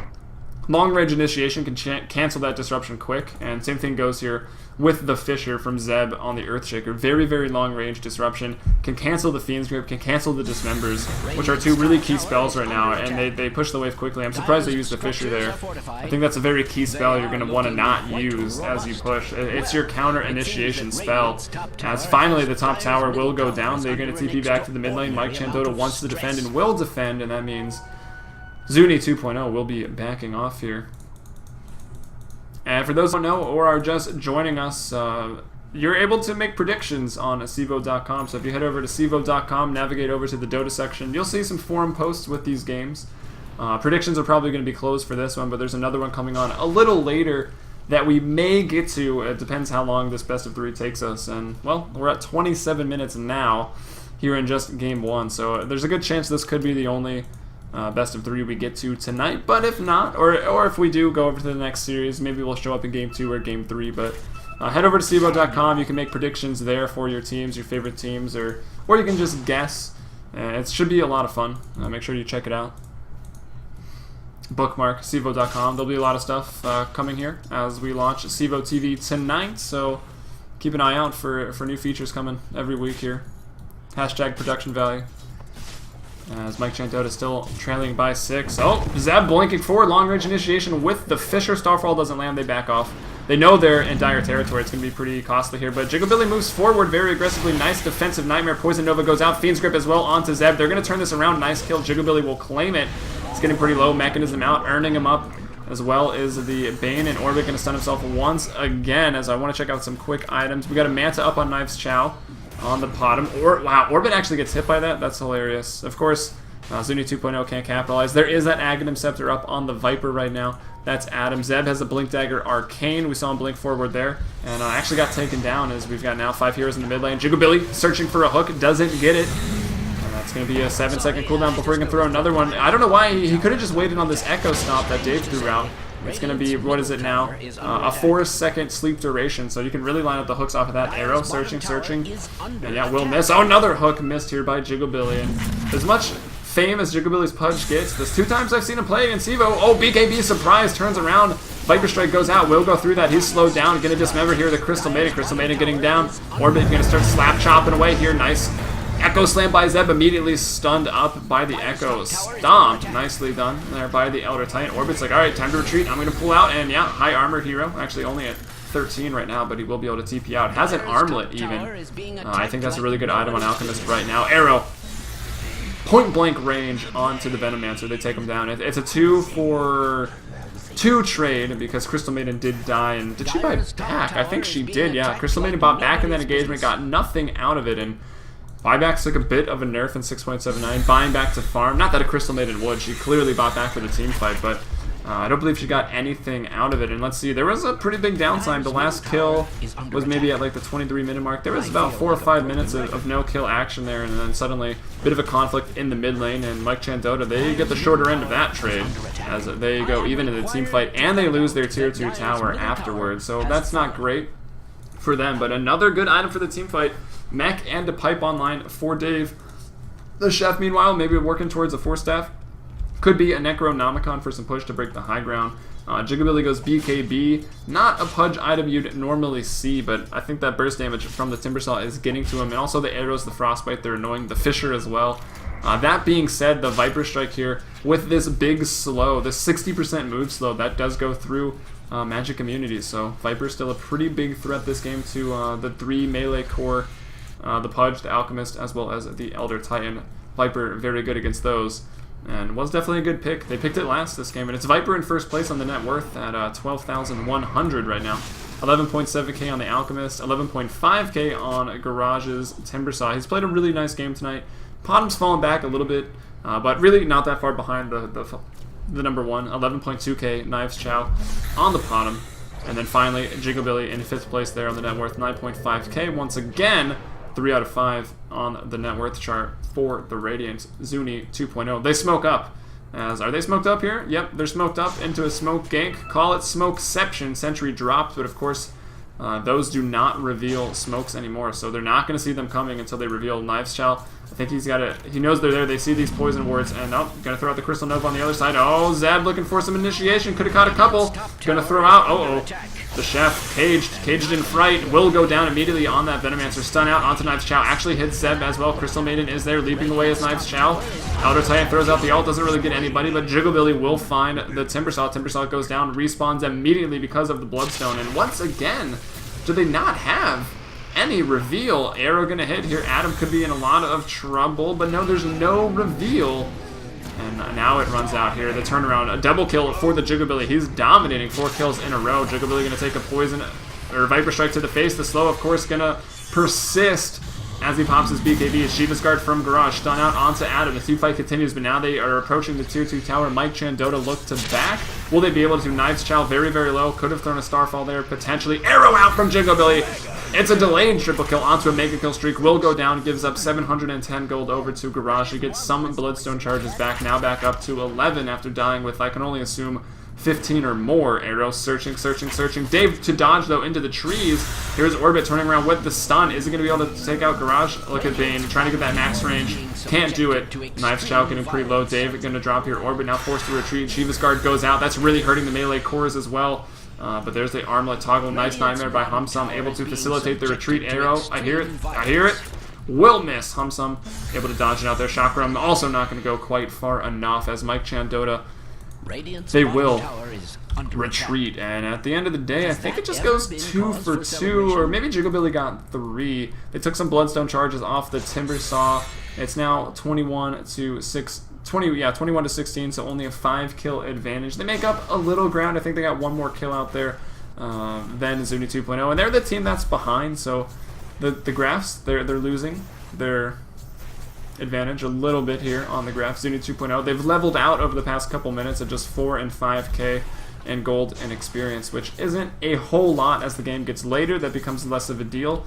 long range initiation can cancel that disruption quick, and same thing goes here with the Fisher from Zeb on the Earthshaker. Very, very long range disruption, can cancel the Fiend's Grip, can cancel the Dismembers, which are 2 really key spells right now, and they push the wave quickly. I'm surprised they used the Fisher there. I think that's a very key spell you're going to want to not use as you push. It's your counter initiation spell, as finally the top tower will go down. They're going to TP back to the mid lane. Mike Chan Dota wants to defend and will defend, and that means ZUNI 2.0 will be backing off here. And for those who don't know or are just joining us, you're able to make predictions on CEVO.com. So if you head over to CEVO.com, navigate over to the Dota section, you'll see some forum posts with these games. Predictions are probably going to be closed for this one, but there's another one coming on a little later that we may get to. It depends how long this best of 3 takes us. And, well, we're at 27 minutes now here in just game 1. So there's a good chance this could be the only best of 3 we get to tonight, but if not, or if we do go over to the next series, maybe we'll show up in game 2 or game 3, but head over to CEVO.com. You can make predictions there for your teams, your favorite teams, or you can just guess. It should be a lot of fun. Make sure you check it out. Bookmark CEVO.com. There'll be a lot of stuff coming here as we launch CEVO TV tonight, so keep an eye out for new features coming every week here. Hashtag production value. As Mike Chan Dota still trailing by 6. Oh, Zeb blinking forward, long range initiation with the Fisher. Starfall doesn't land, they back off. They know they're in dire territory. It's going to be pretty costly here, but Jigglebilly moves forward very aggressively. Nice defensive Nightmare. Poison Nova goes out. Fiend's Grip as well onto Zeb. They're going to turn this around. Nice kill. Jigglebilly will claim it. It's getting pretty low. Mechanism out, earning him up, as well as the Bane, and Orbit going to stun himself once again, as I want to check out some quick items. We got a Manta up on Knife's Chow on the bottom. Wow, Orbit actually gets hit by that? That's hilarious. Of course, ZUNI 2.0 can't capitalize. There is that Aghanim Scepter up on the Viper right now. That's Adam. Zeb has a Blink Dagger Arcane. We saw him blink forward there, and actually got taken down, as we've got now 5 heroes in the mid lane. Jigglebilly searching for a hook, doesn't get it. And that's going to be a 7-second cooldown before he can throw another one. I don't know why he could have just waited on this Echo Stomp that Dave threw out. It's going to be, what is it now? A 4-second sleep duration, so you can really line up the hooks off of that arrow. Searching. And yeah, will miss. Oh, another hook missed here by Jigglebilly. And as much fame as Jigglebilly's Pudge gets, there's 2 times I've seen him play in CEVO. Oh, BKB surprise, turns around. Viper Strike goes out, will go through that. He's slowed down. Gonna dismember here the Crystal Maiden. Crystal Maiden getting down. Orbit gonna start slap chopping away here. Nice. Echo Slam by Zeb, immediately stunned up by the Echo Stomp. Nicely done there by the Elder Titan. Orbit's like, alright, time to retreat. I'm going to pull out, and yeah, high armor hero. Actually only at 13 right now, but he will be able to TP out. Has an armlet even. I think that's a really good item on Alchemist right now. Arrow. Point blank range onto the Venomancer. They take him down. It's a 2-for-2 trade because Crystal Maiden did die, and did she buy back? I think she did, yeah. Crystal Maiden bought back in that engagement, got nothing out of it, and buybacks took a bit of a nerf in 6.79. Buying back to farm. Not that a Crystal Maiden would. She clearly bought back for the team fight, but I don't believe she got anything out of it. And let's see, there was a pretty big downside. The last kill was maybe at like the 23-minute mark. There was about 4 or 5 minutes of no-kill action there, and then suddenly a bit of a conflict in the mid lane, and Mike Chan Dota, they get the shorter end of that trade as they go even in the team fight, and they lose their tier 2 tower afterwards. So that's not great for them, but another good item for the team fight. Mech and a pipe online for Dave. The Chef, meanwhile, maybe working towards a 4-staff. Could be a Necronomicon for some push to break the high ground. Jigglebilly goes BKB. Not a Pudge item you'd normally see, but I think that burst damage from the Timbersaw is getting to him. And also the arrows, the Frostbite, they're annoying. The Fisher as well. That being said, the Viper Strike here, with this big slow, this 60% move slow, that does go through magic immunities. So Viper's still a pretty big threat this game to the 3 melee core. The Pudge, the Alchemist, as well as the Elder Titan. Viper, very good against those, and was definitely a good pick. They picked it last this game, and it's Viper in first place on the net worth at 12,100 right now. 11.7k on the Alchemist, 11.5k on Garage's Timbersaw. He's played a really nice game tonight. Bottom's fallen back a little bit, but really not that far behind the number one. 11.2k Knives Chow on the bottom. And then finally, Jigglebilly in 5th place there on the net worth, 9.5k. Once again, 3 out of 5 on the net worth chart for the Radiant ZUNI 2.0. They smoke up. Are they smoked up here? Yep, they're smoked up into a smoke gank. Call it Smokeception. Sentry dropped, but of course, those do not reveal smokes anymore, so they're not going to see them coming until they reveal Knives Chow. I think he knows they're there. They see these poison wards, and oh, gonna throw out the Crystal Nova on the other side. Oh, Zeb looking for some initiation. Could have caught a couple. Gonna throw out. The chef caged in fright, will go down immediately on that Venomancer. Stun out onto Knives Chow. Actually hits Zeb as well. Crystal Maiden is there, leaping away as Knives Chow. Elder Titan throws out the ult, doesn't really get anybody, but Jigglebilly will find the Timbersaw. Timbersaw goes down, respawns immediately because of the Bloodstone, and once again, do they not have any reveal? Arrow gonna hit here. Adam could be in a lot of trouble, but no, there's no reveal. And now it runs out here. The turnaround, a double kill for the Jigglebilly. He's dominating 4 kills in a row. Jigglebilly gonna take a poison or Viper Strike to the face. The slow, of course, gonna persist as he pops his BKB. Shiva's Guard from Garage. Stun out onto Adam. The team fight continues, but now they are approaching the tier 2 tower. Mike Chan Dota look to back. Will they be able to? Knives Chow very, very low. Could have thrown a Starfall there, potentially. Arrow out from Jigglebilly. It's a delayed triple kill onto a mega kill streak. Will go down, gives up 710 gold over to Garage. He gets some Bloodstone charges back, now back up to 11 after dying with, I can only assume, 15 or more. Arrow searching. Dave to dodge, though, into the trees. Here's Orbit turning around with the stun. Is he going to be able to take out Garage? Look at Bane, trying to get that max range. Can't do it. Knives Chow getting pretty low. Dave going to drop here. Orbit now forced to retreat. Shiva's Guard goes out. That's really hurting the melee cores as well. But there's the armlet toggle. Nice Nightmare by Humsum, able to facilitate the retreat. Arrow, I hear it. Will miss. Humsum able to dodge it out there. Chakram also not going to go quite far enough as Mike Chan Dota. They will retreat, and at the end of the day, I think it just goes 2 for 2, or maybe Jigglebilly got 3. They took some Bloodstone charges off the Timbersaw. It's now 21 to 16, so only a 5 kill advantage. They make up a little ground. I think they got 1 more kill out there than ZUNI 2.0, and they're the team that's behind. So the graphs, they're losing their advantage a little bit here on the graph. ZUNI 2.0, they've leveled out over the past couple minutes at just 4 and 5k in gold and experience, which isn't a whole lot. As the game gets later, that becomes less of a deal.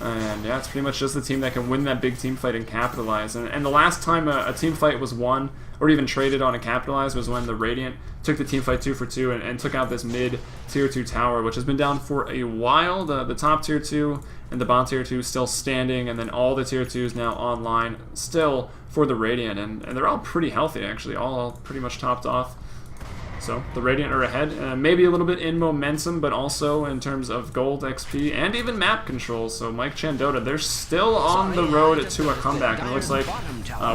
And yeah, it's pretty much just the team that can win that big team fight and capitalize. And the last time a team fight was won, or even traded on a capitalize, was when the Radiant took the team fight 2 for 2 and took out this mid tier 2 tower, which has been down for a while. The top tier 2 and the bottom tier 2 still standing, and then all the tier 2s now online still for the Radiant, and they're all pretty healthy actually, all pretty much topped off. So the Radiant are ahead, maybe a little bit in momentum, but also in terms of gold, XP, and even map control. So Mike Chan Dota, they're still on the road to a comeback. And it looks like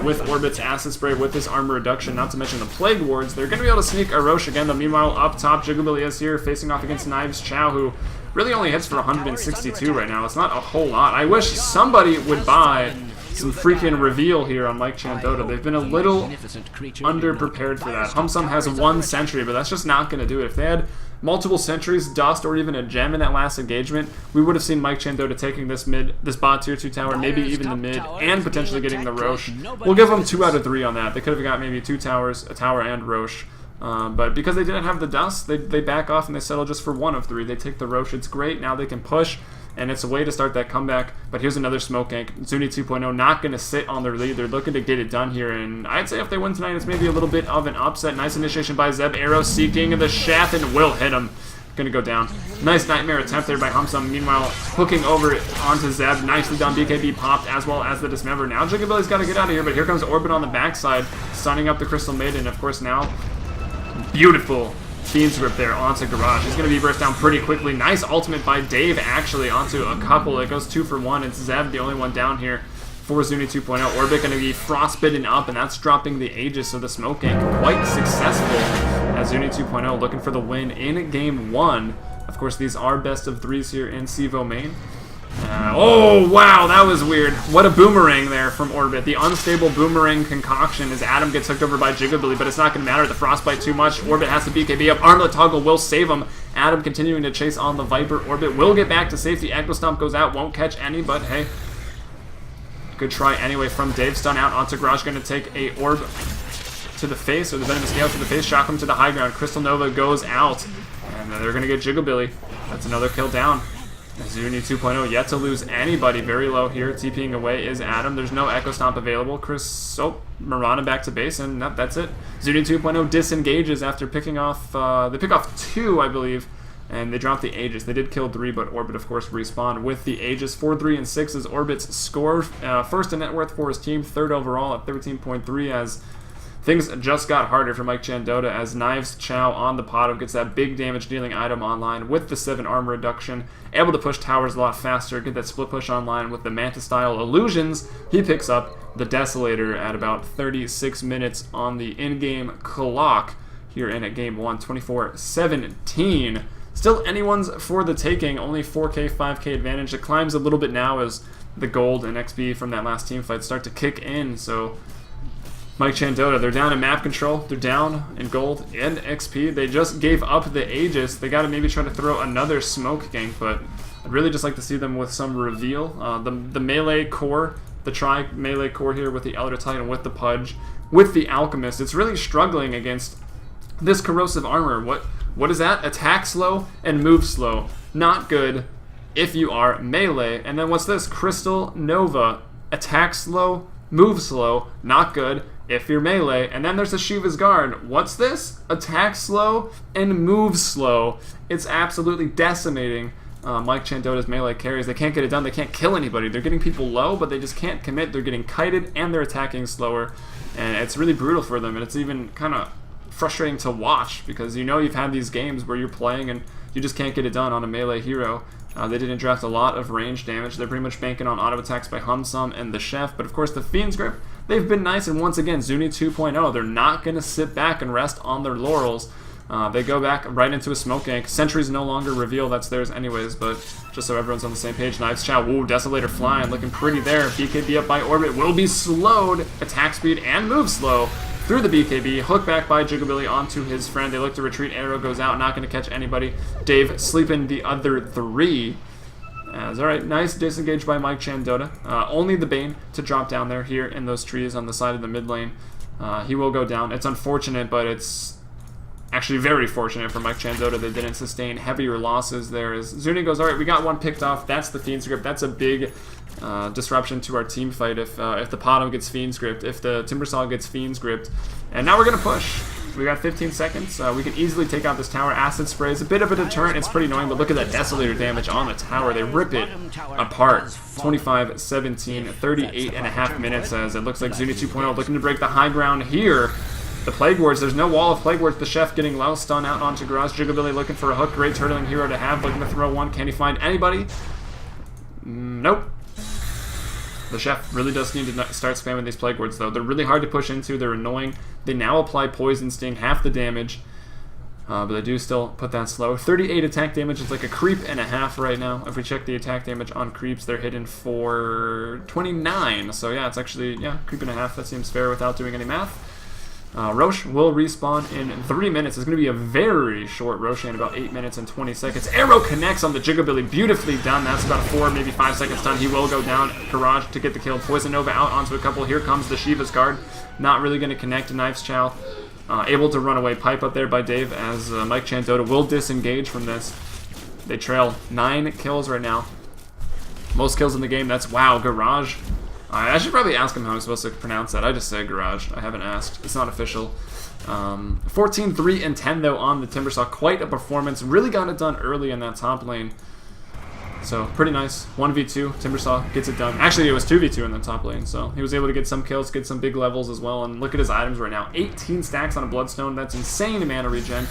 with Orbit's Acid Spray, with this armor reduction, not to mention the Plague Wards, they're going to be able to sneak a Roche again. Though meanwhile, up top, Jigglebilly is here, facing off against Knives Chow, who really only hits for 162 right now. It's not a whole lot. I wish somebody would buy some freaking reveal here on Mike Chan Dota. They've been a little underprepared for that. Humsum has 1 sentry, but that's just not going to do it. If they had multiple sentries, dust, or even a gem in that last engagement, we would have seen Mike Chan Dota taking this bot tier 2 tower, maybe even the mid, and potentially getting the Roche. We'll give them 2 out of 3 on that. They could have got maybe 2 towers, a tower and Roche. But because they didn't have the dust, they back off and they settle just for 1 of 3. They take the Roche. It's great. Now they can push, and it's a way to start that comeback. But here's another smoke gank. ZUNI 2.0 not going to sit on their lead. They're looking to get it done here, and I'd say if they win tonight, it's maybe a little bit of an upset. Nice initiation by Zeb. Arrow seeking the shaft, and will hit him. Going to go down. Nice Nightmare attempt there by Humsum. Meanwhile, hooking over onto Zeb. Nicely done. BKB popped, as well as the Dismember. Now Jigglebilly's got to get out of here, but here comes Orbit on the backside, stunning up the Crystal Maiden. Of course, now, beautiful Fiend's Grip there onto Garage. He's going to be burst down pretty quickly. Nice ultimate by Dave, actually, onto a couple. It goes 2 for 1. It's Zeb, the only one down here for ZUNI 2.0. Orbit going to be frostbitten up, and that's dropping the Aegis, so the smoke gank quite successful as ZUNI 2.0 looking for the win in Game 1. Of course, these are best of 3s here in CEVO-Main. Oh, wow, that was weird. What a boomerang there from Orbit. The unstable boomerang concoction as Adam gets hooked over by Jigglypuff, but it's not going to matter. The Frostbite too much. Orbit has the BKB up. Armlet Toggle will save him. Adam continuing to chase on the Viper. Orbit will get back to safety. Echo Stomp goes out. Won't catch any, but hey. Good try anyway from Dave. Stun out onto Garage. Going to take a Orb to the face, or the Venomous Gale to the face. Shock him to the high ground. Crystal Nova goes out. And they're going to get Jigglypuff. That's another kill down. ZUNI 2.0 yet to lose anybody. Very low here. TPing away is Adam. There's no Echo Stomp available. Mirana back to base, and nope, that's it. ZUNI 2.0 disengages after picking off, they pick off 2, I believe, and they drop the Aegis. They did kill 3, but Orbit, of course, respawned with the Aegis. 4, 3, and 6 is Orbit's score. First in net worth for his team, third overall at 13.3 as things just got harder for Mike Chan Dota as Knives Chow on the bottom gets that big damage dealing item online with the 7 armor reduction. Able to push towers a lot faster, get that split push online with the Manta style illusions. He picks up the Desolator at about 36 minutes on the in-game clock here in at game 1, 24-17. Still anyone's for the taking, only 4K, 5K advantage. It climbs a little bit now as the gold and XP from that last team fight start to kick in, so Mike Chan Dota, they're down in map control, they're down in gold and XP. They just gave up the Aegis. They got to maybe try to throw another smoke gank, but I'd really just like to see them with some reveal. The melee core, the tri-melee core here with the Elder Titan, with the Pudge, with the Alchemist. It's really struggling against this corrosive armor. What is that? Attack slow and move slow. Not good if you are melee. And then what's this? Crystal Nova. Attack slow, move slow. Not good if you're melee. And then there's the Shiva's Guard. What's this? Attack slow and move slow. It's absolutely decimating Mike Chan Dota's melee carries. They can't get it done. They can't kill anybody. They're getting people low, but they just can't commit. They're getting kited, and they're attacking slower. And it's really brutal for them, and it's even kind of frustrating to watch because you know you've had these games where you're playing and you just can't get it done on a melee hero. They didn't draft a lot of range damage. They're pretty much banking on auto attacks by Humsum and the Chef, but of course the Fiend's Grip, they've been nice, and once again, ZUNI 2.0, they're not going to sit back and rest on their laurels. They go back right into a smoke gank. Sentry's no longer reveal, that's theirs anyways, but just so everyone's on the same page. Knives Chow, ooh, Desolator flying, looking pretty there. BKB up by Orbit, will be slowed, attack speed and move slow through the BKB. Hook back by Jigglypuff onto his friend. They look to retreat, arrow goes out, not going to catch anybody. Dave sleeping the other 3. Alright, nice disengage by Mike Chan Dota. Only the Bane to drop down there here in those trees on the side of the mid lane. He will go down. It's unfortunate, but it's actually very fortunate for Mike Chan Dota. They didn't sustain heavier losses there. As ZUNI goes, alright, we got one picked off. That's the Fiend's Grip. That's a big disruption to our team fight if the Potom gets Fiend's Gripped, if the Timbersaw gets Fiend's Gripped. And now we're going to push. We got 15 seconds. We can easily take out this tower. Acid Spray is a bit of a deterrent. It's pretty annoying, but look at that Desolator damage on the tower. They rip it apart. 25-17, 38.5 minutes as it looks like ZUNI 2.0 looking to break the high ground here. The Plague Wards, there's no wall of Plague Wards. The Chef getting low, stun out onto Garage. Jigglypuff looking for a hook. Great turtling hero to have, looking to throw one. Can he find anybody? Nope. The Chef really does need to start spamming these Plague Wards, though. They're really hard to push into. They're annoying. They now apply Poison Sting, half the damage. But they do still put that slow. 38 attack damage. It's like a creep and a half right now. If we check the attack damage on creeps, they're hidden for 29. So yeah, it's actually, yeah, creep and a half. That seems fair without doing any math. Roche will respawn in 3 minutes. It's going to be a very short Roshan, about 8 minutes and 20 seconds. Arrow connects on the Jigglypuff. Beautifully done. That's about a 4, maybe 5 seconds done. He will go down. Garage to get the kill. Poison Nova out onto a couple. Here comes the Shiva's Guard. Not really going to connect to Knives Chow. Able to run away. Pipe up there by Dave as Mike Chan Dota will disengage from this. They trail 9 kills right now. Most kills in the game. That's, wow, Garage. I should probably ask him how I'm supposed to pronounce that. I just say Garage. I haven't asked. It's not official. 14, 3, and 10, though, on the Timbersaw. Quite a performance. Really got it done early in that top lane. So, pretty nice. 1v2. Timbersaw gets it done. Actually, it was 2v2 in the top lane, so he was able to get some kills, get some big levels as well. And look at his items right now. 18 stacks on a Bloodstone. That's insane mana regen.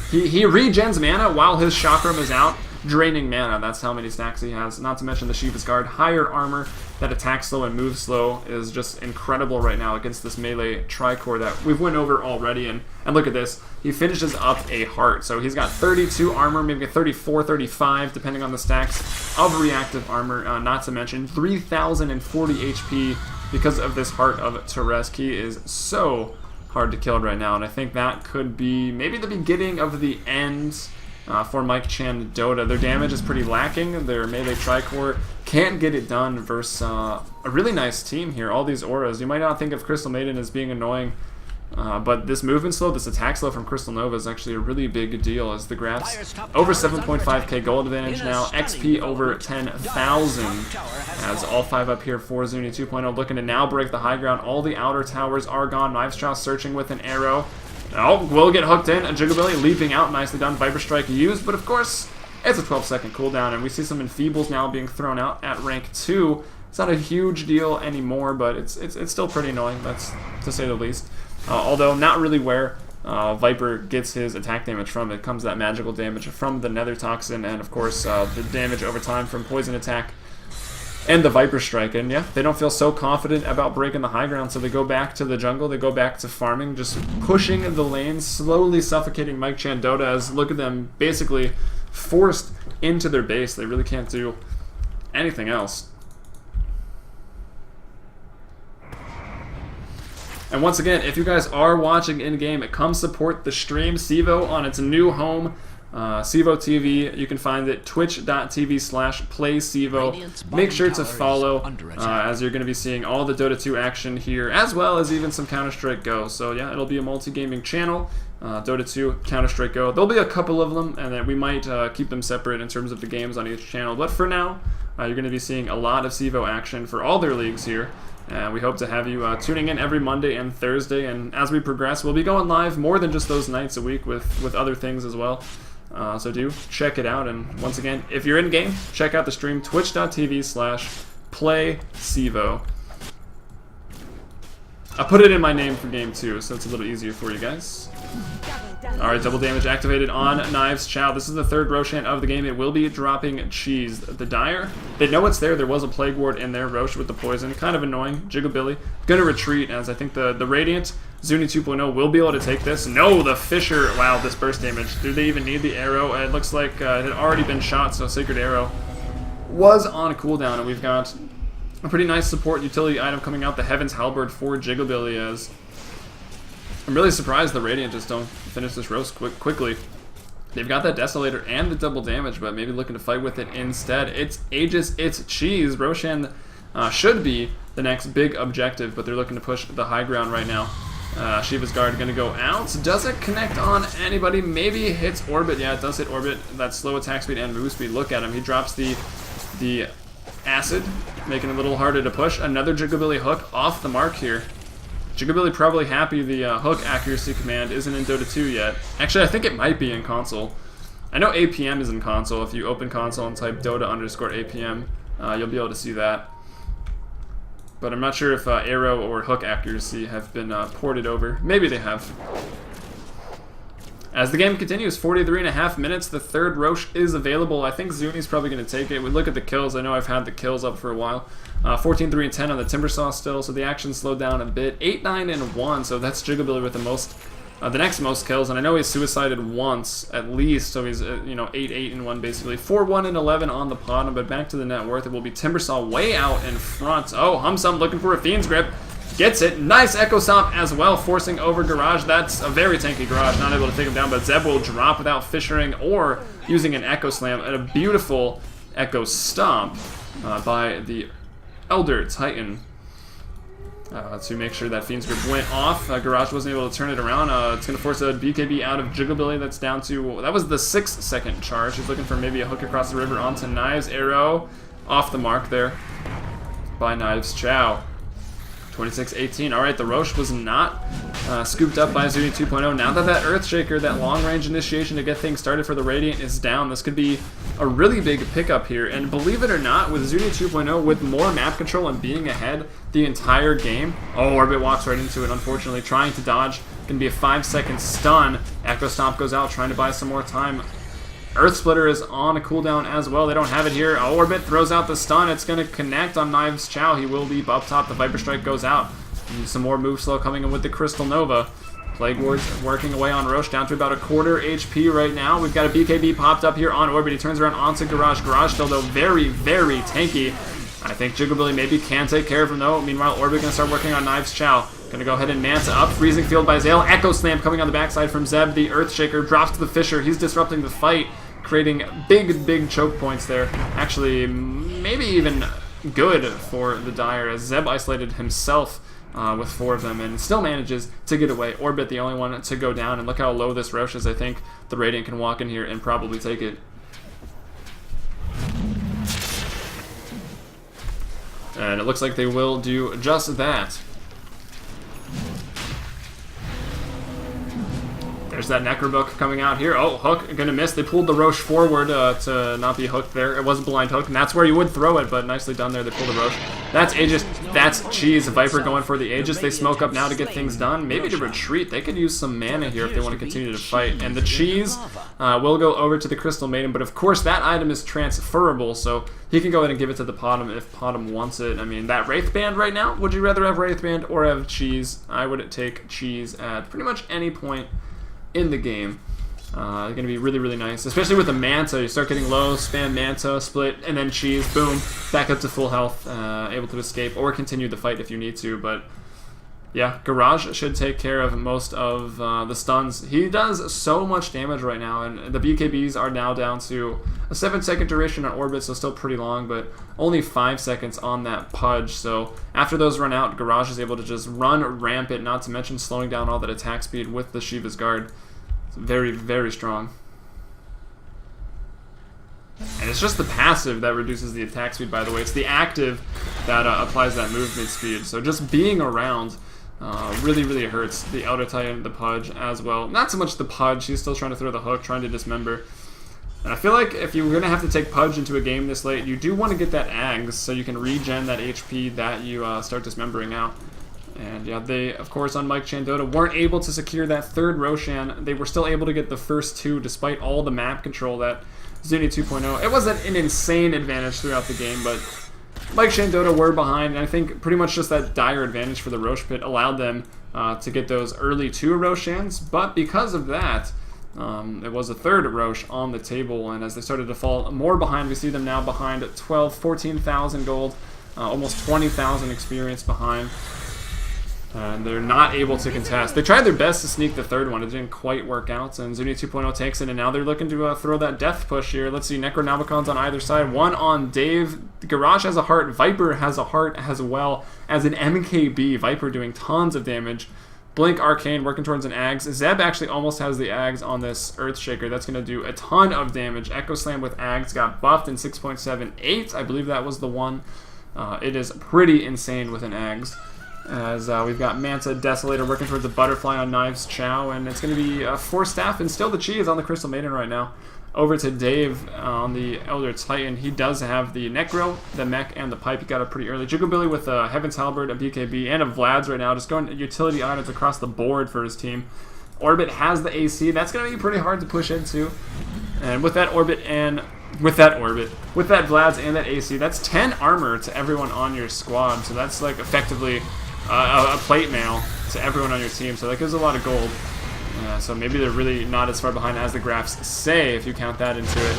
He regens mana while his Chakram is out. draining mana. That's how many stacks he has. Not to mention the Shiva's Guard. Higher armor that attacks slow and moves slow is just incredible right now against this melee Tricore that we've went over already. And look at this. He finishes up a heart. So he's got 32 armor, maybe 34, 35, depending on the stacks of reactive armor. Not to mention 3,040 HP because of this Heart of Teresk. He is so hard to kill right now, and I think that could be maybe the beginning of the end for Mike Chan Dota. Their damage is pretty lacking. Their melee Tricore can't get it done versus a really nice team here. All these auras. You might not think of Crystal Maiden as being annoying, but this movement slow, this attack slow from Crystal Nova is actually a really big deal, as the graphs over 7.5k gold advantage now, XP over 10,000, as all 5 up here for ZUNI 2.0, looking to now break the high ground. All the outer towers are gone. Knives Chow searching with an arrow. Oh, will get hooked in. A Jigglebilly leaping out, nicely done. Viper Strike used, but of course, it's a 12-second cooldown, and we see some Enfeebles now being thrown out at rank 2. It's not a huge deal anymore, but it's still pretty annoying, that's to say the least. Although not really where Viper gets his attack damage from. It comes that magical damage from the Nether Toxin, and of course the damage over time from Poison Attack and the Viper Strike. And yeah, they don't feel so confident about breaking the high ground, so they go back to the jungle, they go back to farming, just pushing the lanes, slowly suffocating Mike Chan Dota, as look at them basically forced into their base. They really can't do anything else. And once again, if you guys are watching in-game, come support the stream. CEVO on its new home, CEVO TV. You can find it twitch.tv/playcevo. Make sure to follow, as you're going to be seeing all the Dota 2 action here, as well as even some Counter-Strike Go. So yeah, it'll be a multi-gaming channel. Dota 2, Counter-Strike Go. There'll be a couple of them, and then we might keep them separate in terms of the games on each channel. But for now, you're going to be seeing a lot of CEVO action for all their leagues here. We hope to have you tuning in every Monday and Thursday, and as we progress, we'll be going live more than just those nights a week with other things as well. So do check it out, and once again, if you're in-game, check out the stream, twitch.tv/playcevo. I put it in my name for game 2, so it's a little easier for you guys. Alright, double damage activated on Knives Chow. This is the third Roshan of the game. It will be dropping Cheese. The Dire, they know it's there. There was a Plague Ward in there. Roche with the poison. Kind of annoying. Jigglebilly. Gonna retreat, as I think the Radiant ZUNI 2.0 will be able to take this. No, the Fisher. Wow, this burst damage. Do they even need the arrow? It looks like it had already been shot, so Sacred Arrow was on cooldown, and we've got a pretty nice support utility item coming out. The Heaven's Halberd for Jigglebilly, as I'm really surprised the Radiant just don't finish this roast quickly. They've got that Desolator and the double damage, but maybe looking to fight with it instead. It's Aegis, it's Cheese. Roshan should be the next big objective, but they're looking to push the high ground right now. Shiva's Guard going to go out. Does it connect on anybody? Maybe hits Orbit. Yeah, it does hit Orbit. That slow attack speed and move speed. Look at him. He drops the Acid, making it a little harder to push. Another Jigglebilly hook off the mark here. Jigglebilly probably happy the hook accuracy command isn't in Dota 2 yet. Actually, I think it might be in console. I know APM is in console. If you open console and type Dota_APM, you'll be able to see that. But I'm not sure if arrow or hook accuracy have been ported over. Maybe they have. As the game continues, 43.5 minutes, the third Roche is available. I think ZUNI's probably going to take it. We look at the kills. I know I've had the kills up for a while. 14, 3, and 10 on the Timbersaw still, so the action slowed down a bit. 8, 9, and 1, so that's Jigglebilly with the next most kills, and I know he's suicided once at least, so he's 8, 8, and 1 basically. 4, 1, and 11 on the bottom, but back to the net worth. It will be Timbersaw way out in front. Oh, Humsum looking for a Fiend's Grip. Gets it. Nice Echo Stomp as well, forcing over Garage. That's a very tanky Garage, not able to take him down, but Zeb will drop without fissuring or using an Echo Slam, and a beautiful Echo Stomp by the Elder Titan to make sure that Fiend's Grip went off. Garage wasn't able to turn it around. It's going to force a BKB out of Jigglebilly. That's down to, that was the 6-second charge. He's looking for maybe a hook across the river onto Knives. Arrow off the mark there by Knives Chow. 26-18. Alright, the Roche was not scooped up by ZUNI 2.0. Now that Earthshaker, that long-range initiation to get things started for the Radiant is down, this could be a really big pickup here. And believe it or not, with ZUNI 2.0, with more map control and being ahead the entire game... Oh, Orbit walks right into it, unfortunately. Trying to dodge. Going to be a 5-second stun. Echo Stomp goes out, trying to buy some more time. Earth Splitter is on a cooldown as well. They don't have it here. Orbit throws out the stun. It's going to connect on Knives Chow. He will leap up top. The Viper Strike goes out. And some more move slow coming in with the Crystal Nova. Plague Ward's working away on Roche, down to about a quarter HP right now. We've got a BKB popped up here on Orbit. He turns around onto Garage. Garage still, though, very, very tanky. I think Jigglebilly maybe can take care of him, though. Meanwhile, Orbit going to start working on Knives Chow. Going to go ahead and Manta up. Freezing Field by Zale. Echo Slam coming on the backside from Zeb. The Earthshaker drops to the Fisher. He's disrupting the fight, creating big, big choke points there. Actually, maybe even good for the Dire, as Zeb isolated himself with 4 of them and still manages to get away. Orbit the only one to go down, and look how low this Roche is. I think the Radiant can walk in here and probably take it. And it looks like they will do just that. There's that Necrobook coming out here. Oh, Hook gonna miss. They pulled the Roche forward to not be hooked there. It was a blind hook, and that's where you would throw it, but nicely done there. They pulled the Roche. That's Aegis. That's Cheese. Viper going for the Aegis. They smoke up now to get things done. Maybe to retreat. They could use some mana here if they want to continue to fight. And the Cheese will go over to the Crystal Maiden, but of course that item is transferable, so he can go ahead and give it to the Potom if Potom wants it. I mean, that Wraith Band right now, would you rather have Wraith Band or have Cheese? I would take Cheese at pretty much any point in the game. Going to be really, really nice, especially with the Manta. You start getting low, spam Manta, split, and then Cheese, boom, back up to full health, able to escape or continue the fight if you need to. But yeah, Garage should take care of most of the stuns. He does so much damage right now, and the BKBs are now down to a 7-second duration on Orbit, so still pretty long, but only 5 seconds on that Pudge. So after those run out, Garage is able to just run rampant, not to mention slowing down all that attack speed with the Shiva's Guard. It's very, very strong. And it's just the passive that reduces the attack speed, by the way. It's the active that applies that movement speed. So just being around really, really hurts the Elder Titan, the Pudge as well. Not so much the Pudge. He's still trying to throw the hook, trying to dismember. And I feel like if you're going to have to take Pudge into a game this late, you do want to get that Ags so you can regen that HP that you start dismembering out. And yeah, they, of course, on Mike Chan Dota, weren't able to secure that 3rd Roshan. They were still able to get the first 2 despite all the map control that ZUNI 2.0. It wasn't an insane advantage throughout the game, but Mike Chan Dota were behind, and I think pretty much just that dire advantage for the Roche Pit allowed them to get those early 2 Roshans. But because of that, it was a 3rd Roche on the table, and as they started to fall more behind, we see them now behind 14,000 gold, almost 20,000 experience behind. And they're not able to contest. They tried their best to sneak the 3rd one. It didn't quite work out, and ZUNI 2.0 takes it, and now they're looking to throw that death push here. Let's see, Necronomicon's on either side. One on Dave. Garage has a heart. Viper has a heart as well as an MKB. Viper doing tons of damage. Blink Arcane working towards an Ags. Zeb actually almost has the Ags on this Earthshaker. That's going to do a ton of damage. Echo Slam with Ags got buffed in 6.78. I believe that was the one. It is pretty insane with an Ags. As we've got Manta Desolator working towards the Butterfly on Knives Chow, and it's going to be 4 staff, and still the Cheese on the Crystal Maiden right now. Over to Dave on the Elder Titan. He does have the Necro, the Mech, and the Pipe. He got up pretty early. Jigglebilly with a Heaven's Halberd, a BKB, and a Vlad's right now, just going utility items across the board for his team. Orbit has the AC. That's going to be pretty hard to push into. And with that Orbit and with that Vlad's and that AC, that's 10 armor to everyone on your squad. So that's like effectively a plate mail to everyone on your team, so that gives a lot of gold. So maybe they're really not as far behind as the graphs say, if you count that into it.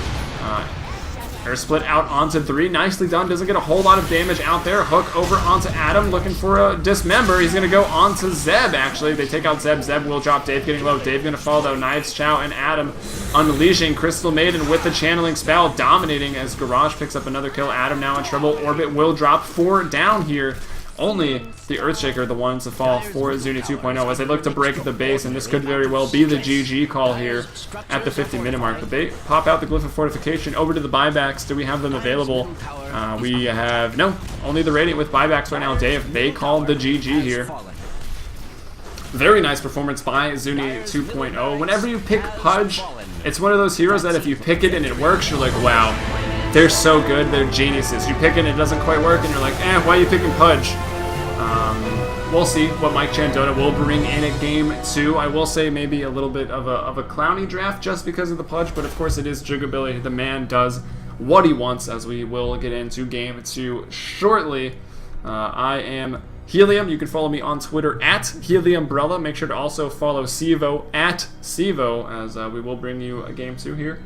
Air split out onto 3, nicely done, doesn't get a whole lot of damage out there. Hook over onto Adam, looking for a dismember. He's going to go onto Zeb, actually. They take out Zeb. Zeb will drop Dave, getting low. Dave going to fall, though. Knives Chow and Adam unleashing Crystal Maiden with the channeling spell, dominating as Garage picks up another kill. Adam now in trouble. Orbit will drop 4 down here. Only the Earthshaker the ones to fall for ZUNI 2.0 as they look to break the base, and this could very well be the GG call here at the 50-minute mark. But they pop out the Glyph of Fortification over to the buybacks. Do we have them available? We have, no, only the Radiant with buybacks right now. Dave, they called the GG here. Very nice performance by ZUNI 2.0. Whenever you pick Pudge, it's one of those heroes that if you pick it and it works, you're like, wow, they're so good, they're geniuses. You pick it and it doesn't quite work, and you're like, why are you picking Pudge? We'll see what Mike Chan Dota will bring in at Game 2. I will say maybe a little bit of a clowny draft just because of the pudge, but of course it is Jigability. The man does what he wants, as we will get into Game 2 shortly. I am Helium. You can follow me on Twitter at HeliumBrella. Make sure to also follow CEVO at CEVO, as we will bring you a Game 2 here